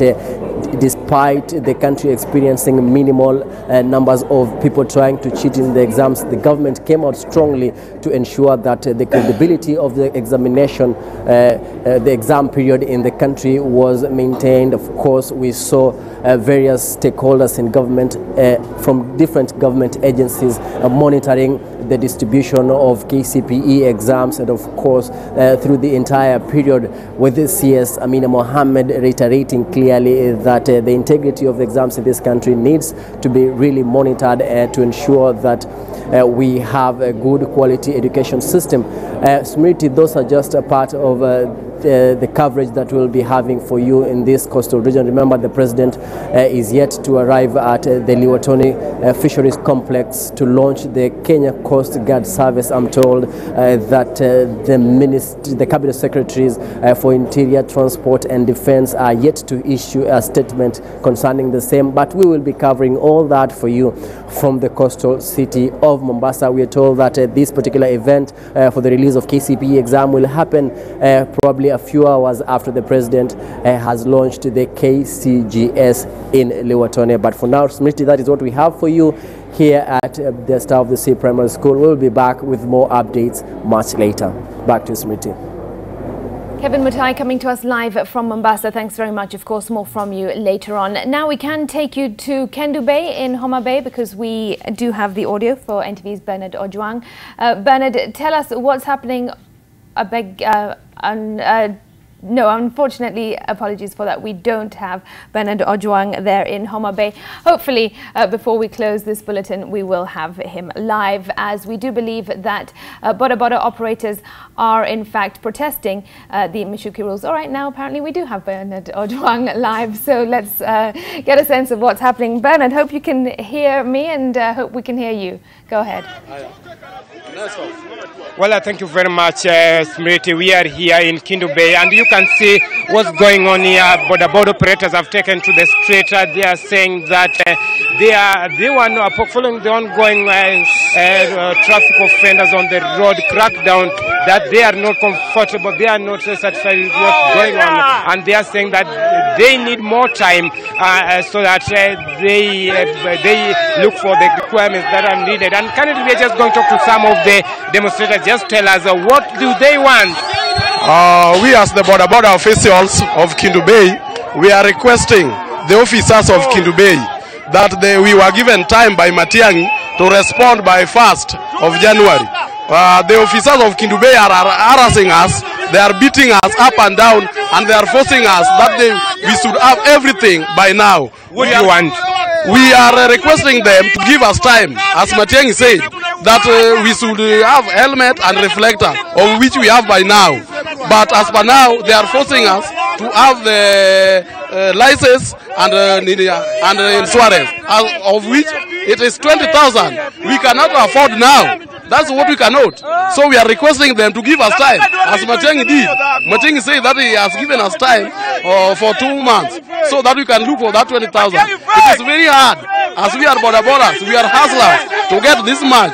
despite the country experiencing minimal numbers of people trying to cheat in the exams, the government came out strongly to ensure that the credibility of the examination, the exam period in the country was maintained. Of course, we saw various stakeholders in government from different government agencies monitoring the distribution of KCPE exams, and of course through the entire period, with the CS Amina Mohammed reiterating clearly that the integrity of the exams in this country needs to be really monitored to ensure that we have a good quality education system. Smriti, those are just a part of the coverage that we'll be having for you in this coastal region. Remember, the president is yet to arrive at the Liwatoni Fisheries Complex to launch the Kenya Coast Guard Service. I'm told that the cabinet secretaries for Interior, Transport and Defense are yet to issue a statement concerning the same, but we will be covering all that for you from the coastal city of Mombasa. We are told that this particular event for the release of KCPE exam will happen probably a few hours after the president has launched the KCGS in Liwatoni. But for now, Smriti, that is what we have for you here at the Star of the Sea Primary School. We'll be back with more updates much later. Back to Smriti. Kevin Mutai coming to us live from Mombasa. Thanks very much. Of course, more from you later on. Now we can take you to Kendu Bay in Homa Bay, because we do have the audio for NTV's Bernard Ojwang. Bernard, tell us what's happening. No, unfortunately, apologies for that. We don't have Bernard Ojwang there in Homa Bay. Hopefully, before we close this bulletin, we will have him live, as we do believe that Boda operators are in fact protesting the Mishuki rules. All right, now apparently we do have Bernard Ojwang live, so let's get a sense of what's happening. Bernard, hope you can hear me, and hope we can hear you. Go ahead. Well, thank you very much, Smriti. We are here in Kendu Bay, and you can see what's going on here. Boda operators have taken to the street. They are saying that they were following the ongoing traffic offenders on the road crackdown, that they are not comfortable, they are not satisfied with what's going on, and they are saying that they need more time so that they look for the requirements that are needed. And currently we are just going to talk to some of the demonstrators. Just tell us what do they want? We as the Boda officials of Kendu Bay, we are requesting the officers of Kindu Bay that we were given time by Matiang'i to respond by 1st of January. The officers of Kindu Bay are harassing us, they are beating us up and down, and they are forcing us that we should have everything by now. What do you want? We are requesting them to give us time, as Matiang'i said, that we should have helmet and reflector, of which we have by now. But as per now, they are forcing us to have the license and insurance, of which it is 20,000. We cannot afford now. That's what we cannot. So we are requesting them to give us time, as Matiang'i did. Matiang'i said that he has given us time for 2 months, so that we can look for that 20,000. It is very hard, as we are Boda, we are hustlers, to get this much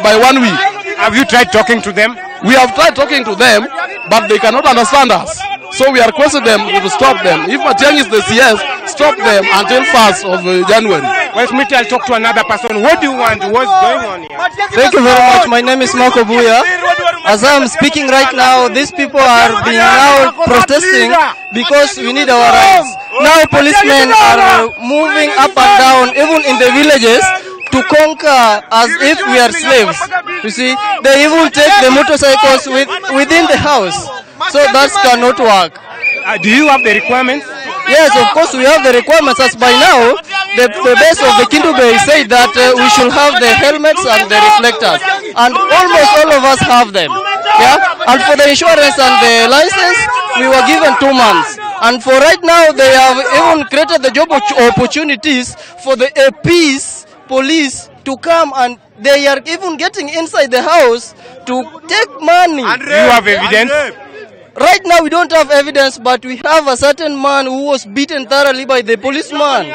by 1 week. Have you tried talking to them? We have tried talking to them, but they cannot understand us. So we are requesting them to stop them. If Matiang'i is the CS, stop them until 1st of January. Well, Smriti, I'll talk to another person. What do you want? What's going on here? Thank you very much. My name is Marco Buya. As I'm speaking right now, these people are being now protesting because we need our rights. Now policemen are moving up and down, even in the villages, to conquer as if we are slaves. You see, they even take the motorcycles within the house. So that cannot work. Do you have the requirements? Yes, of course we have the requirements. As by now, the base of the Kindu Bay said that we should have the helmets and the reflectors, and almost all of us have them. Yeah, and for the insurance and the license, we were given 2 months. And for right now, they have even created the job opportunities for the APs, police, to come, and they are even getting inside the house to take money. Do you have evidence? Right now we don't have evidence, but we have a certain man who was beaten thoroughly by the policeman.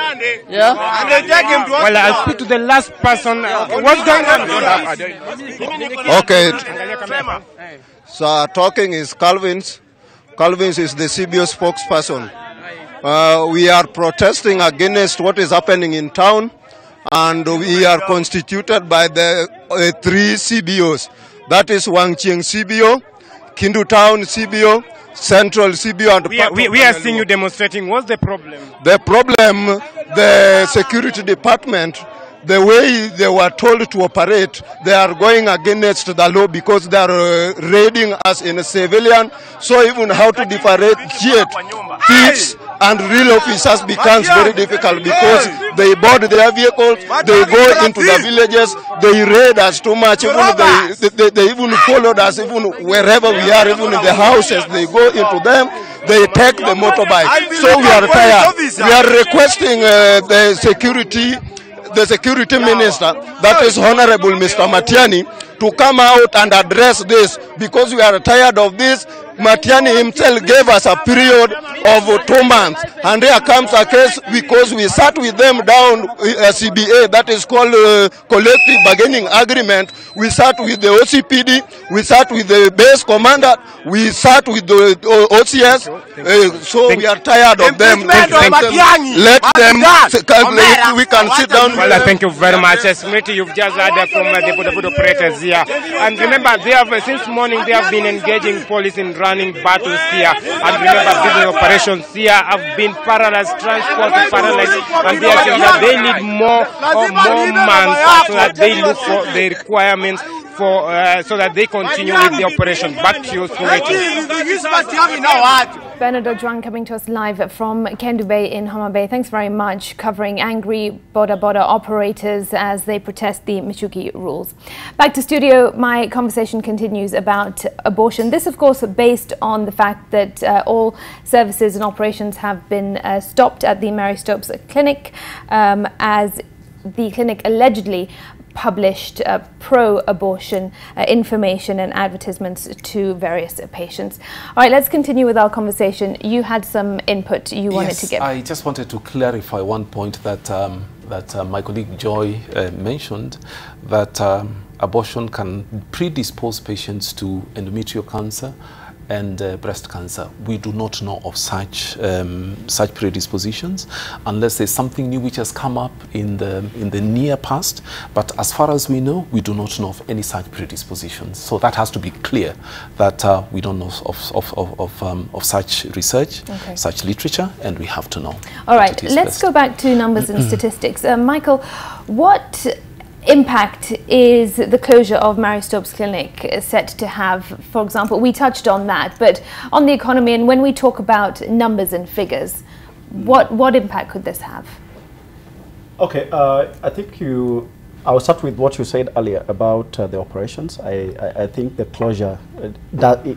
Yeah. Well, I'll speak to the last person. What's going on? Okay. So talking is Calvin's. Calvin's is the CBO spokesperson. We are protesting against what is happening in town, and we are constituted by the 3 CBOs. That is Wangchieng CBO, Kindu Town CBO, Central CBO, and we are seeing you demonstrating. What's the problem? The problem, the security department, the way they were told to operate, they are going against the law because they are raiding us in a civilian. So even how to differentiate thieves and real officers becomes very difficult because they board their vehicles, they go into the villages, they raid us too much, even they even followed us even wherever we are, even in the houses, they go into them, they take the motorbike. So we are tired. We are requesting the security minister, that is Honorable Mr. Matiang'i, to come out and address this because we are tired of this. Matiang'i himself gave us a period of 2 months, and here comes a case because we sat with them down CBA, that is called collective bargaining agreement. We sat with the OCPD, we sat with the base commander, we sat with the OCS, so we are tired of them. Let them, we can sit down. Well, thank you very much. Smriti, you've just heard from the Boda operators here. And remember, they have, since morning, they have been engaging police in running battles here. And remember, business operations here have been paralyzed, transport paralyzed, and they are saying that they need more months so that they look for the requirements for so that they continue with the operation. Back to you, Smriti. Bernard Ojwang coming to us live from Kindu Bay in Homa Bay. Thanks very much, covering angry Boda operators as they protest the Michuki rules. Back to studio, my conversation continues about abortion. This, of course, based on the fact that all services and operations have been stopped at the Mary Stopes clinic as the clinic allegedly published pro-abortion information and advertisements to various patients. All right, let's continue with our conversation. You had some input you wanted to give. I just wanted to clarify one point that my colleague Joy mentioned, that abortion can predispose patients to endometrial cancer and breast cancer. We do not know of such such predispositions unless there's something new which has come up in the near past. But as far as we know, we do not know of any such predispositions. So that has to be clear, that we don't know of such research, such literature, and we have to know. All right, let's go back to numbers and statistics. Michael, what impact is the closure of Mary Stopes Clinic set to have? For example, we touched on that, but on the economy, and when we talk about numbers and figures, what impact could this have? Okay, I think I'll start with what you said earlier about the operations. I think the closure,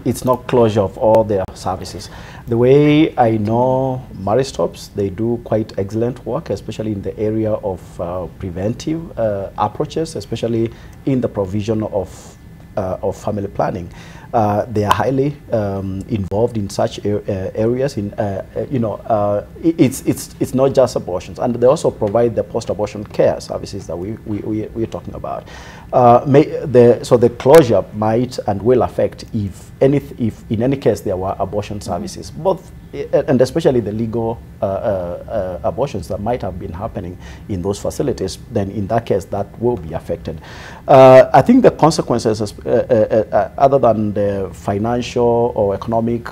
it's not closure of all their services. The way I know Mary Stopes, they do quite excellent work, especially in the area of preventive approaches, especially in the provision of family planning. They are highly involved in such areas. It's not just abortions, and they also provide the post-abortion care services that we're talking about. So the closure might and will affect if in any case there were abortion services, both and especially the legal abortions that might have been happening in those facilities. Then in that case, that will be affected. I think the consequences, other than the financial or economic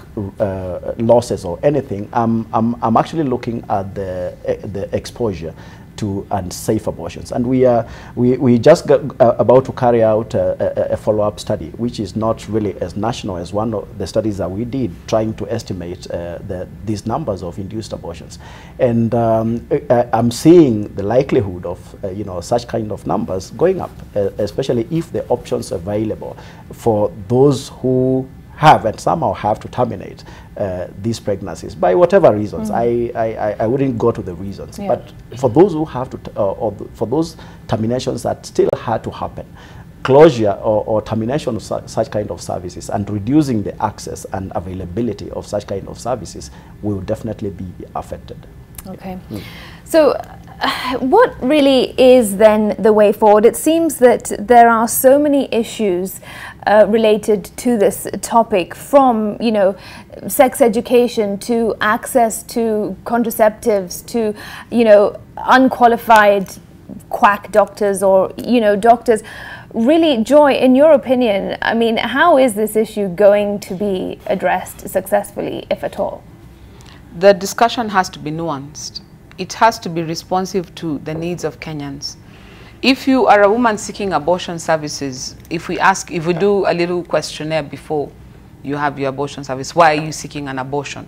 losses or anything, I'm actually looking at the exposure to unsafe abortions, and we just got about to carry out a follow-up study, which is not really as national as one of the studies that we did, trying to estimate these numbers of induced abortions. And I'm seeing the likelihood of such kind of numbers going up, especially if the options available for those who have and somehow have to terminate these pregnancies by whatever reasons. I wouldn't go to the reasons, but for those who have to, or for those terminations that still had to happen, closure or termination of such kind of services and reducing the access and availability of such kind of services will definitely be affected. Okay. So what really is then the way forward? It seems that there are so many issues related to this topic, from sex education to access to contraceptives to unqualified quack doctors or doctors. Really, Joy, in your opinion, I mean, how is this issue going to be addressed successfully, if at all? The discussion has to be nuanced. It has to be responsive to the needs of Kenyans. If you are a woman seeking abortion services, if we do a little questionnaire before you have your abortion service, why are you seeking an abortion?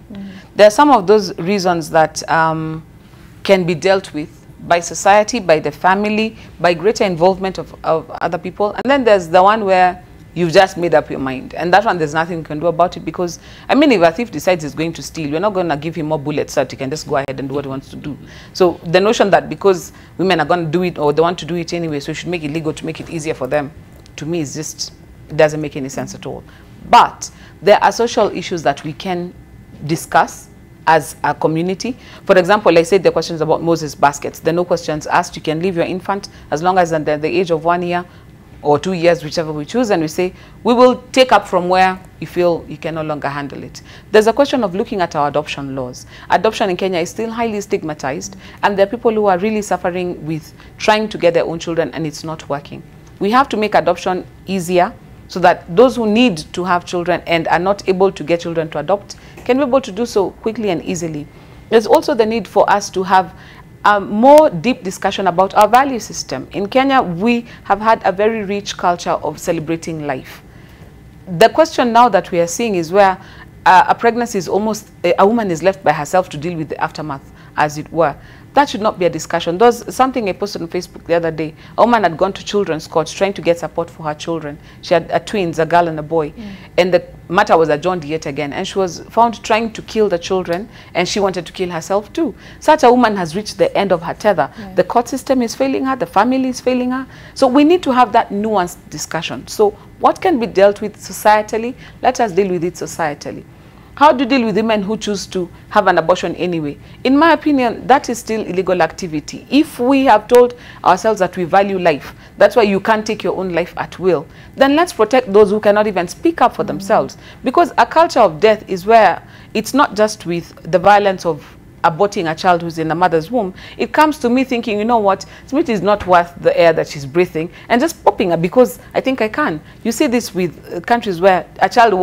There are some of those reasons that can be dealt with by society, by the family, by greater involvement of other people. And then there's the one where you've just made up your mind. And that one, there's nothing you can do about it, because, I mean, if a thief decides he's going to steal, we're not going to give him more bullets so that he can just go ahead and do what he wants to do. So the notion that because women are going to do it, or they want to do it anyway, so we should make it legal to make it easier for them, to me, is just, it doesn't make any sense at all. But there are social issues that we can discuss as a community. For example, I said the questions about Moses baskets. There are no questions asked. You can leave your infant as long as under the age of 1 year or 2 years, whichever we choose, and we say, we will take up from where you feel you can no longer handle it. There's a question of looking at our adoption laws. Adoption in Kenya is still highly stigmatized, and there are people who are really suffering with trying to get their own children, and it's not working. We have to make adoption easier so that those who need to have children and are not able to get children to adopt can be able to do so quickly and easily. There's also the need for us to have a more deep discussion about our value system. In Kenya, we have had a very rich culture of celebrating life. The question now that we are seeing is where a pregnancy is almost, a woman is left by herself to deal with the aftermath, as it were. That should not be a discussion. There's something I posted on Facebook the other day. A woman had gone to children's courts trying to get support for her children. She had twins, a girl and a boy. And the matter was adjourned yet again. And she was found trying to kill the children, and she wanted to kill herself too. Such a woman has reached the end of her tether. The court system is failing her. The family is failing her. So we need to have that nuanced discussion. So what can be dealt with societally? Let us deal with it societally. How do you deal with women who choose to have an abortion anyway? In my opinion, that is still illegal activity. If we have told ourselves that we value life, that's why you can't take your own life at will, then let's protect those who cannot even speak up for themselves. Because a culture of death is where it's not just with the violence of aborting a child who's in a mother's womb. It comes to me thinking, you know what, Smriti is not worth the air that she's breathing, and just popping her because I think I can. You see this with countries where a child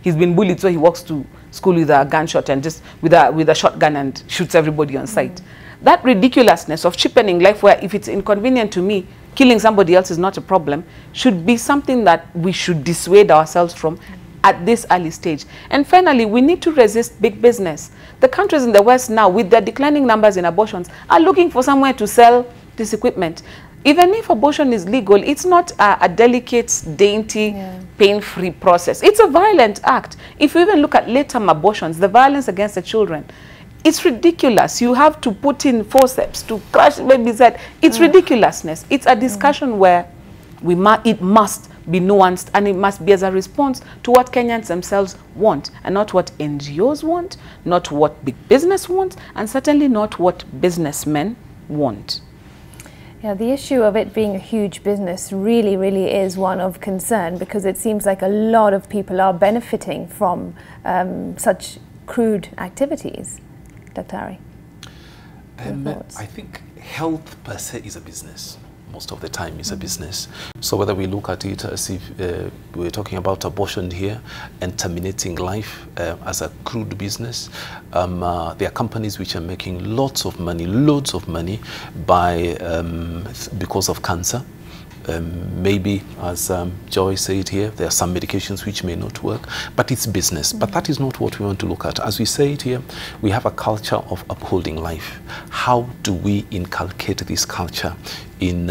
he's been bullied, so he walks to school with a gunshot and just with a shotgun and shoots everybody on sight. That ridiculousness of cheapening life, where if it's inconvenient to me, killing somebody else is not a problem, should be something that we should dissuade ourselves from at this early stage. And finally, we need to resist big business. The countries in the West now, with their declining numbers in abortions, are looking for somewhere to sell this equipment. Even if abortion is legal, it's not a delicate, dainty, pain-free process. It's a violent act. If you even look at late-term abortions, the violence against the children, it's ridiculous. You have to put in forceps to crush the baby's head. It's ridiculousness. It's a discussion where it must be nuanced, and it must be as a response to what Kenyans themselves want, and not what NGOs want, not what big business wants, and certainly not what businessmen want. Yeah, the issue of it being a huge business really, really is one of concern, because it seems like a lot of people are benefiting from such crude activities. Dr. Ari, I think health per se is a business. Most of the time is a business. So whether we look at it as if we're talking about abortion here and terminating life as a crude business, there are companies which are making loads of money because of cancer. Maybe, as Joy said here, there are some medications which may not work, but it's business. But that is not what we want to look at. As we say it here, we have a culture of upholding life. How do we inculcate this culture in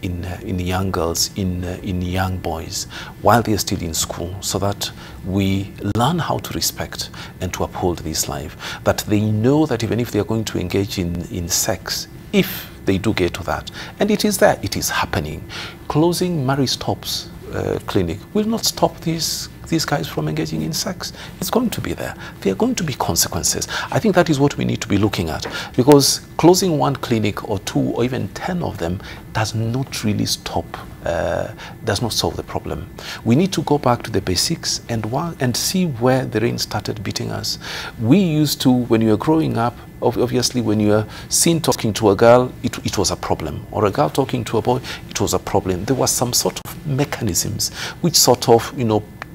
young girls, in young boys, while they are still in school, so that we learn how to respect and to uphold this life, that they know that even if they are going to engage in sex, if they do get to that, and it is there, it is happening. Closing Mary Stops clinic will not stop these guys from engaging in sex. It's going to be there. There are going to be consequences. I think that is what we need to be looking at, because closing one clinic or 2 or even 10 of them does not really does not solve the problem. We need to go back to the basics and see where the rain started beating us. We used to, when you were growing up, obviously when you were seen talking to a girl, it was a problem, or a girl talking to a boy, it was a problem. There was some sort of mechanisms which sort of,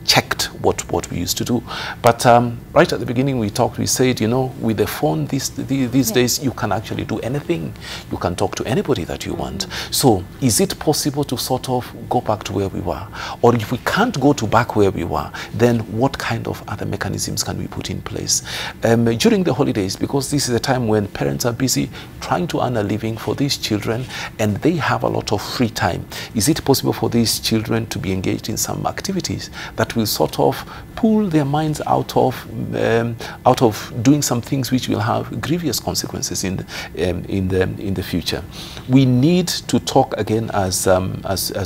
checked what we used to do. But right at the beginning we said, with the phone these days, you can actually do anything. You can talk to anybody that you want. So is it possible to sort of go back to where we were? Or if we can't go back where we were, then what kind of other mechanisms can we put in place? During the holidays, because this is a time when parents are busy trying to earn a living for these children, and they have a lot of free time, is it possible for these children to be engaged in some activities that will sort of pull their minds out of doing some things which will have grievous consequences in the future? We need to talk again, as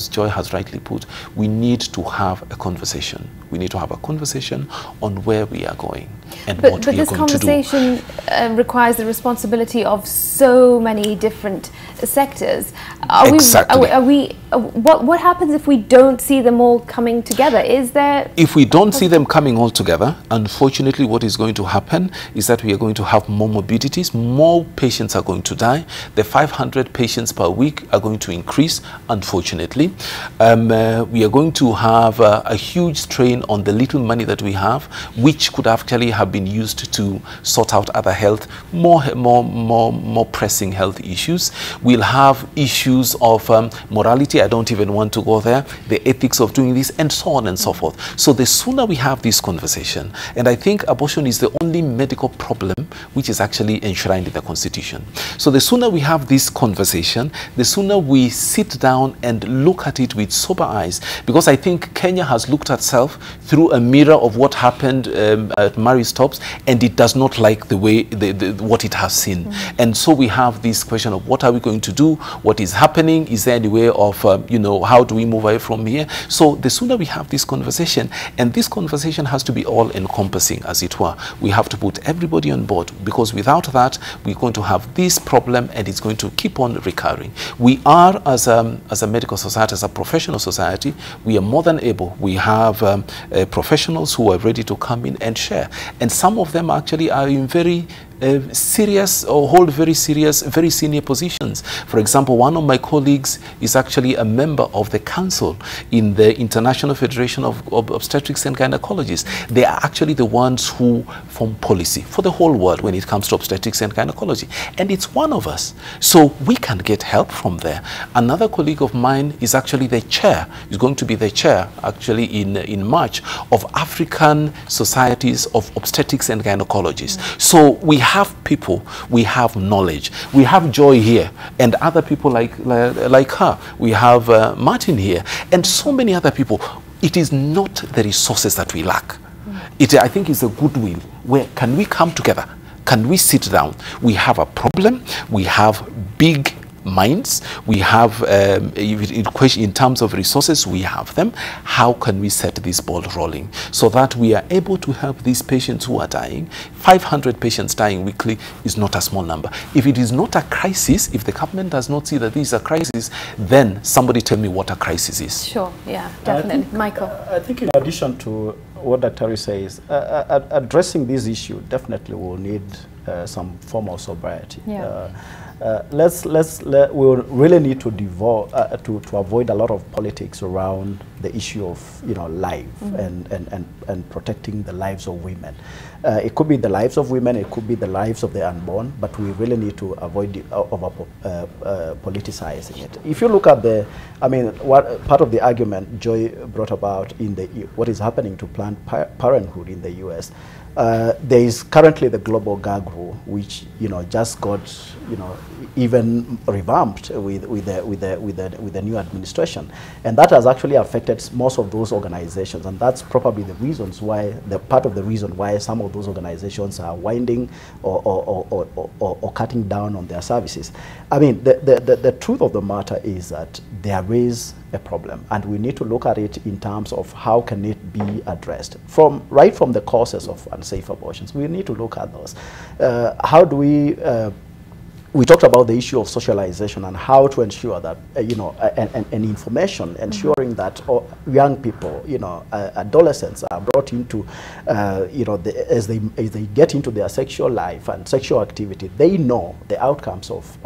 Joy has rightly put. We need to have a conversation. We need to have a conversation on where we are going and what we are going to do. But this conversation requires the responsibility of so many different sectors. What happens if we don't see them all coming together? If we don't see them coming all together, unfortunately what is going to happen is that we are going to have more morbidities, more patients are going to die. The 500 patients per week are going to increase, unfortunately. We are going to have a huge strain on the little money that we have, which could actually have been used to sort out other health, more pressing health issues. We'll have issues of morality. I don't even want to go there. The ethics of doing this, and so on and so forth. So the sooner we have this conversation, and I think abortion is the only medical problem which is actually enshrined in the Constitution. So the sooner we have this conversation, the sooner we sit down and look at it with sober eyes, because I think Kenya has looked at itself through a mirror of what happened at Mary Stops, and it does not like the way what it has seen. And so we have this question of what are we going going to do? What is happening? Is there any way of, you know, how do we move away from here? So the sooner we have this conversation, and this conversation has to be all-encompassing, as it were. We have to put everybody on board, because without that, we're going to have this problem, and it's going to keep on recurring. We are, as a medical society, as a professional society, we are more than able. We have professionals who are ready to come in and share. And some of them actually are in very serious or hold very serious, very senior positions. For example, one of my colleagues is actually a member of the council in the International Federation of Obstetrics and Gynecologists. They are actually the ones who form policy for the whole world when it comes to obstetrics and gynecology. And it's one of us. So we can get help from there. Another colleague of mine is actually the chair, is going to be the chair actually in March of African Societies of Obstetrics and Gynecologists. So we have people, we have knowledge, we have Joy here, and other people like her. We have Martin here, and so many other people. It is not the resources that we lack. I think it's a goodwill. Where can we come together? Can we sit down? We have a problem. We have big minds. We have, in terms of resources, we have them. How can we set this ball rolling so that we are able to help these patients who are dying? 500 patients dying weekly is not a small number. If it is not a crisis, if the government does not see that this is a crisis, then somebody tell me what a crisis is. Sure, yeah, definitely. Michael? I think in addition to what Dr. says, addressing this issue definitely will need some form of sobriety. Yeah. We really need to avoid a lot of politics around the issue of life and protecting the lives of women. It could be the lives of women, it could be the lives of the unborn, but we really need to avoid politicizing it. If you look at what part of the argument Joy brought about in what is happening to Planned Parenthood in the U.S. There is currently the global gag rule, which just got even revamped with the new administration, and that has actually affected most of those organizations, and that's probably part of the reason why some of those organizations are winding or cutting down on their services. I mean, the truth of the matter is that there is a problem, and we need to look at it in terms of how can it be addressed right from the causes of unsafe abortions. We need to look at those. How do we talked about the issue of socialization and how to ensure that and information, ensuring that young people, adolescents are brought into as they get into their sexual life and sexual activity, they know the outcomes of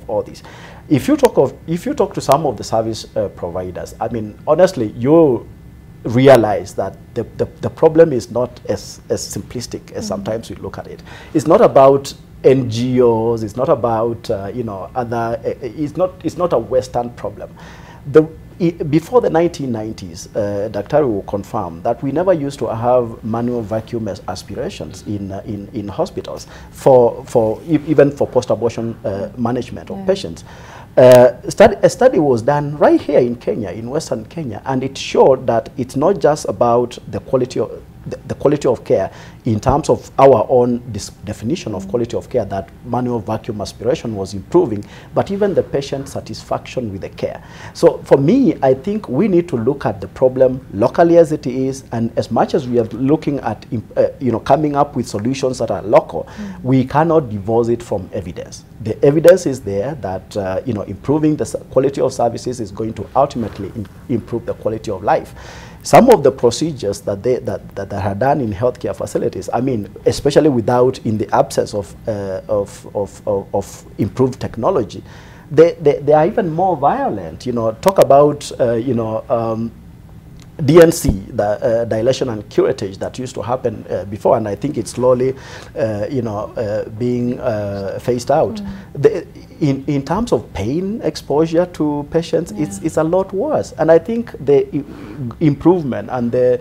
all this. If you talk to some of the service providers, I mean, honestly, you realize that the problem is not as simplistic as sometimes we look at it. It's not about NGOs, it's not about it's not a Western problem. Before the 1990s, Dr. will confirm that we never used to have manual vacuum aspirations in hospitals even for post-abortion management of patients. A study was done right here in Kenya, in Western Kenya, and it showed that it's not just about the quality of care in terms of our own definition of quality of care, that manual vacuum aspiration was improving, but even the patient satisfaction with the care. So for me, I think we need to look at the problem locally as it is, and as much as we are looking at coming up with solutions that are local, we cannot divorce it from evidence. The evidence is there that improving the quality of services is going to ultimately improve the quality of life. Some of the procedures that are done in healthcare facilities, I mean, especially in the absence of improved technology, they are even more violent. Talk about DNC, the dilation and curettage that used to happen before, and I think it's slowly, being phased out. In terms of pain exposure to patients, it's a lot worse. And I think the improvement and the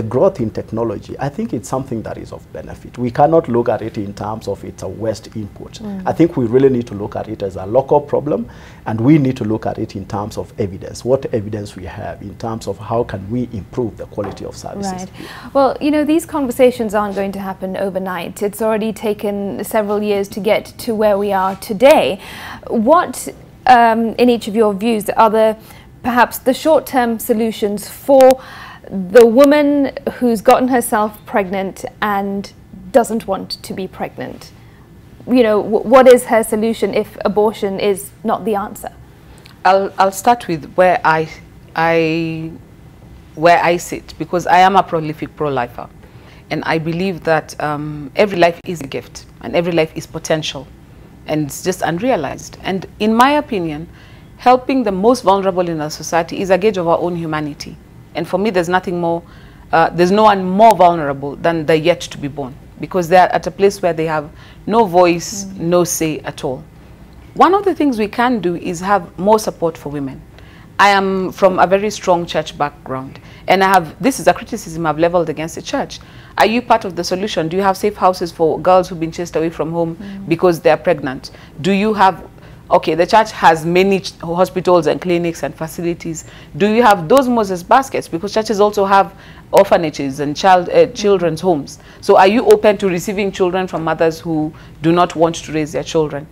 growth in technology, I think it's something that is of benefit. We cannot look at it in terms of it's a West input. I think we really need to look at it as a local problem, and we need to look at it in terms of evidence, what evidence we have in terms of how can we improve the quality of services. Right. Well, these conversations aren't going to happen overnight. It's already taken several years to get to where we are today. today. What, in each of your views, are perhaps the short-term solutions for the woman who's gotten herself pregnant and doesn't want to be pregnant? You know, what is her solution if abortion is not the answer? I'll start with where I sit, because I am a prolific pro-lifer, and I believe that every life is a gift and every life is potential, and it's just unrealized. And in my opinion, helping the most vulnerable in our society is a gauge of our own humanity. And for me, there's nothing more, there's no one more vulnerable than the yet to be born, because they're at a place where they have no voice, no say at all. One of the things we can do is have more support for women. I am from a very strong church background, and this is a criticism I've leveled against the church. Are you part of the solution? Do you have safe houses for girls who've been chased away from home because they're pregnant? Do you have, okay, the church has many hospitals and clinics and facilities. Do you have those Moses baskets? Because churches also have orphanages and children's homes. So are you open to receiving children from mothers who do not want to raise their children?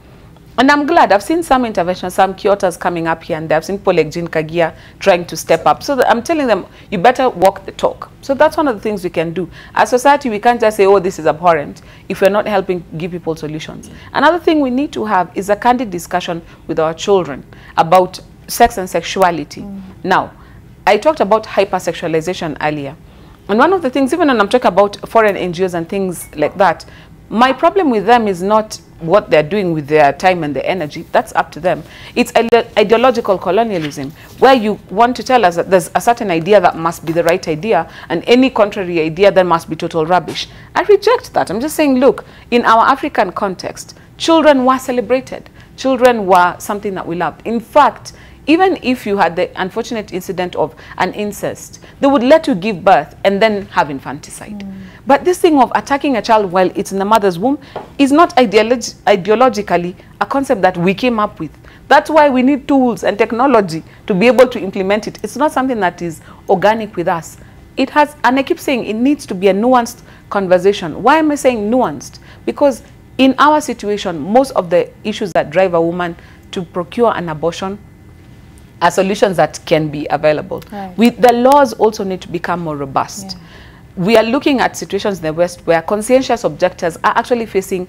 And I'm glad I've seen some interventions, some Kyotas coming up here, and I've seen people like Jean Kagia trying to step up. So I'm telling them, you better walk the talk. So that's one of the things we can do. As a society, we can't just say, oh, this is abhorrent, if we're not helping give people solutions. Another thing we need to have is a candid discussion with our children about sex and sexuality. Now, I talked about hypersexualization earlier. And one of the things, even when I'm talking about foreign NGOs and things like that, my problem with them is not what they're doing with their time and their energy. That's up to them. It's ideological colonialism, where you want to tell us that there's a certain idea that must be the right idea, and any contrary idea then must be total rubbish. I reject that. I'm just saying, look, in our African context, children were celebrated. Children were something that we loved. In fact, even if you had the unfortunate incident of an incest, they would let you give birth and then have infanticide. But this thing of attacking a child while it's in the mother's womb is not ideologically a concept that we came up with. That's why we need tools and technology to be able to implement it. It's not something that is organic with us. It has, and I keep saying, it needs to be a nuanced conversation. Why am I saying nuanced? Because in our situation, most of the issues that drive a woman to procure an abortion are solutions that can be available. Right. The laws also need to become more robust. Yeah. We are looking at situations in the West where conscientious objectors are actually facing,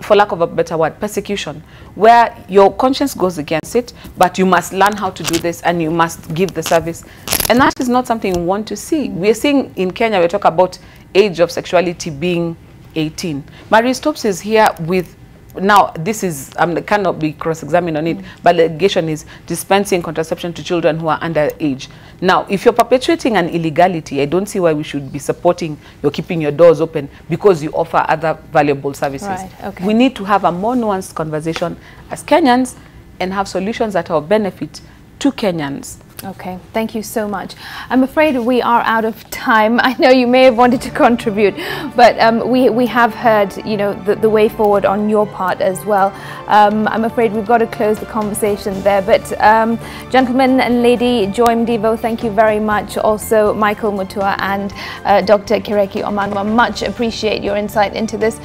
for lack of a better word, persecution, where your conscience goes against it, but you must learn how to do this and you must give the service. And that is not something we want to see. We are seeing in Kenya, we talk about age of sexuality being 18. Marie Stopes is here with, now this is, cannot be cross-examined on it, but the allegation is dispensing contraception to children who are underage. Now, if you're perpetuating an illegality, I don't see why we should be supporting you're keeping your doors open because you offer other valuable services. Right, okay. We need to have a more nuanced conversation as Kenyans and have solutions that are of benefit to Kenyans. Okay, thank you so much. I'm afraid we are out of time. I know you may have wanted to contribute, but we have heard, you know, the way forward on your part as well. I'm afraid we've got to close the conversation there. But gentlemen and lady Joy Mdivo, thank you very much. Also, Michael Mutua and Dr. Kireki Omanwa, much appreciate your insight into this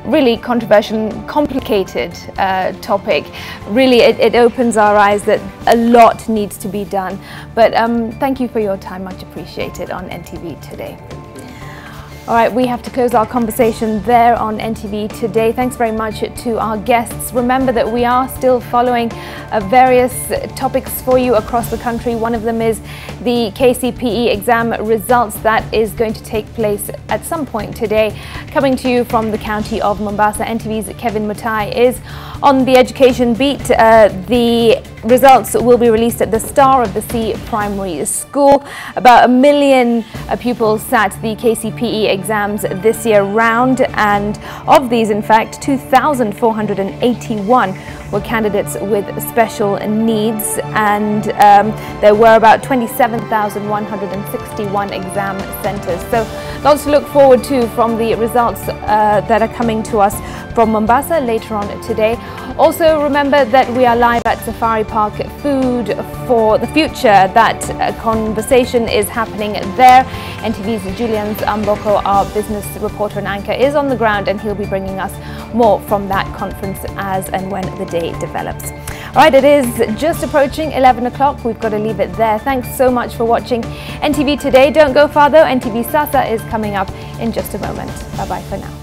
really controversial, complicated topic. Really, it opens our eyes that a lot needs to be done. But thank you for your time, much appreciated on NTV Today. All right, we have to close our conversation there on NTV Today. Thanks very much to our guests. Remember that we are still following various topics for you across the country. One of them is the KCPE exam results that is going to take place at some point today. Coming to you from the county of Mombasa, NTV's Kevin Mutai is on the education beat. The results will be released at the Star of the Sea Primary School. About 1 million pupils sat the KCPE exams this year round, and of these, in fact, 2,481 were candidates with special needs, and there were about 27,161 exam centres. So lots to look forward to from the results that are coming to us from Mombasa later on today. Also remember that we are live at Safari Park Food for the Future. That conversation is happening there. NTV's Julian Amboko, our business reporter and anchor, is on the ground, and he'll be bringing us more from that conference as and when the day develops. All right, it is just approaching 11 o'clock. We've got to leave it there. Thanks so much for watching NTV Today. Don't go far though. NTV Sasa is coming up in just a moment. Bye-bye for now.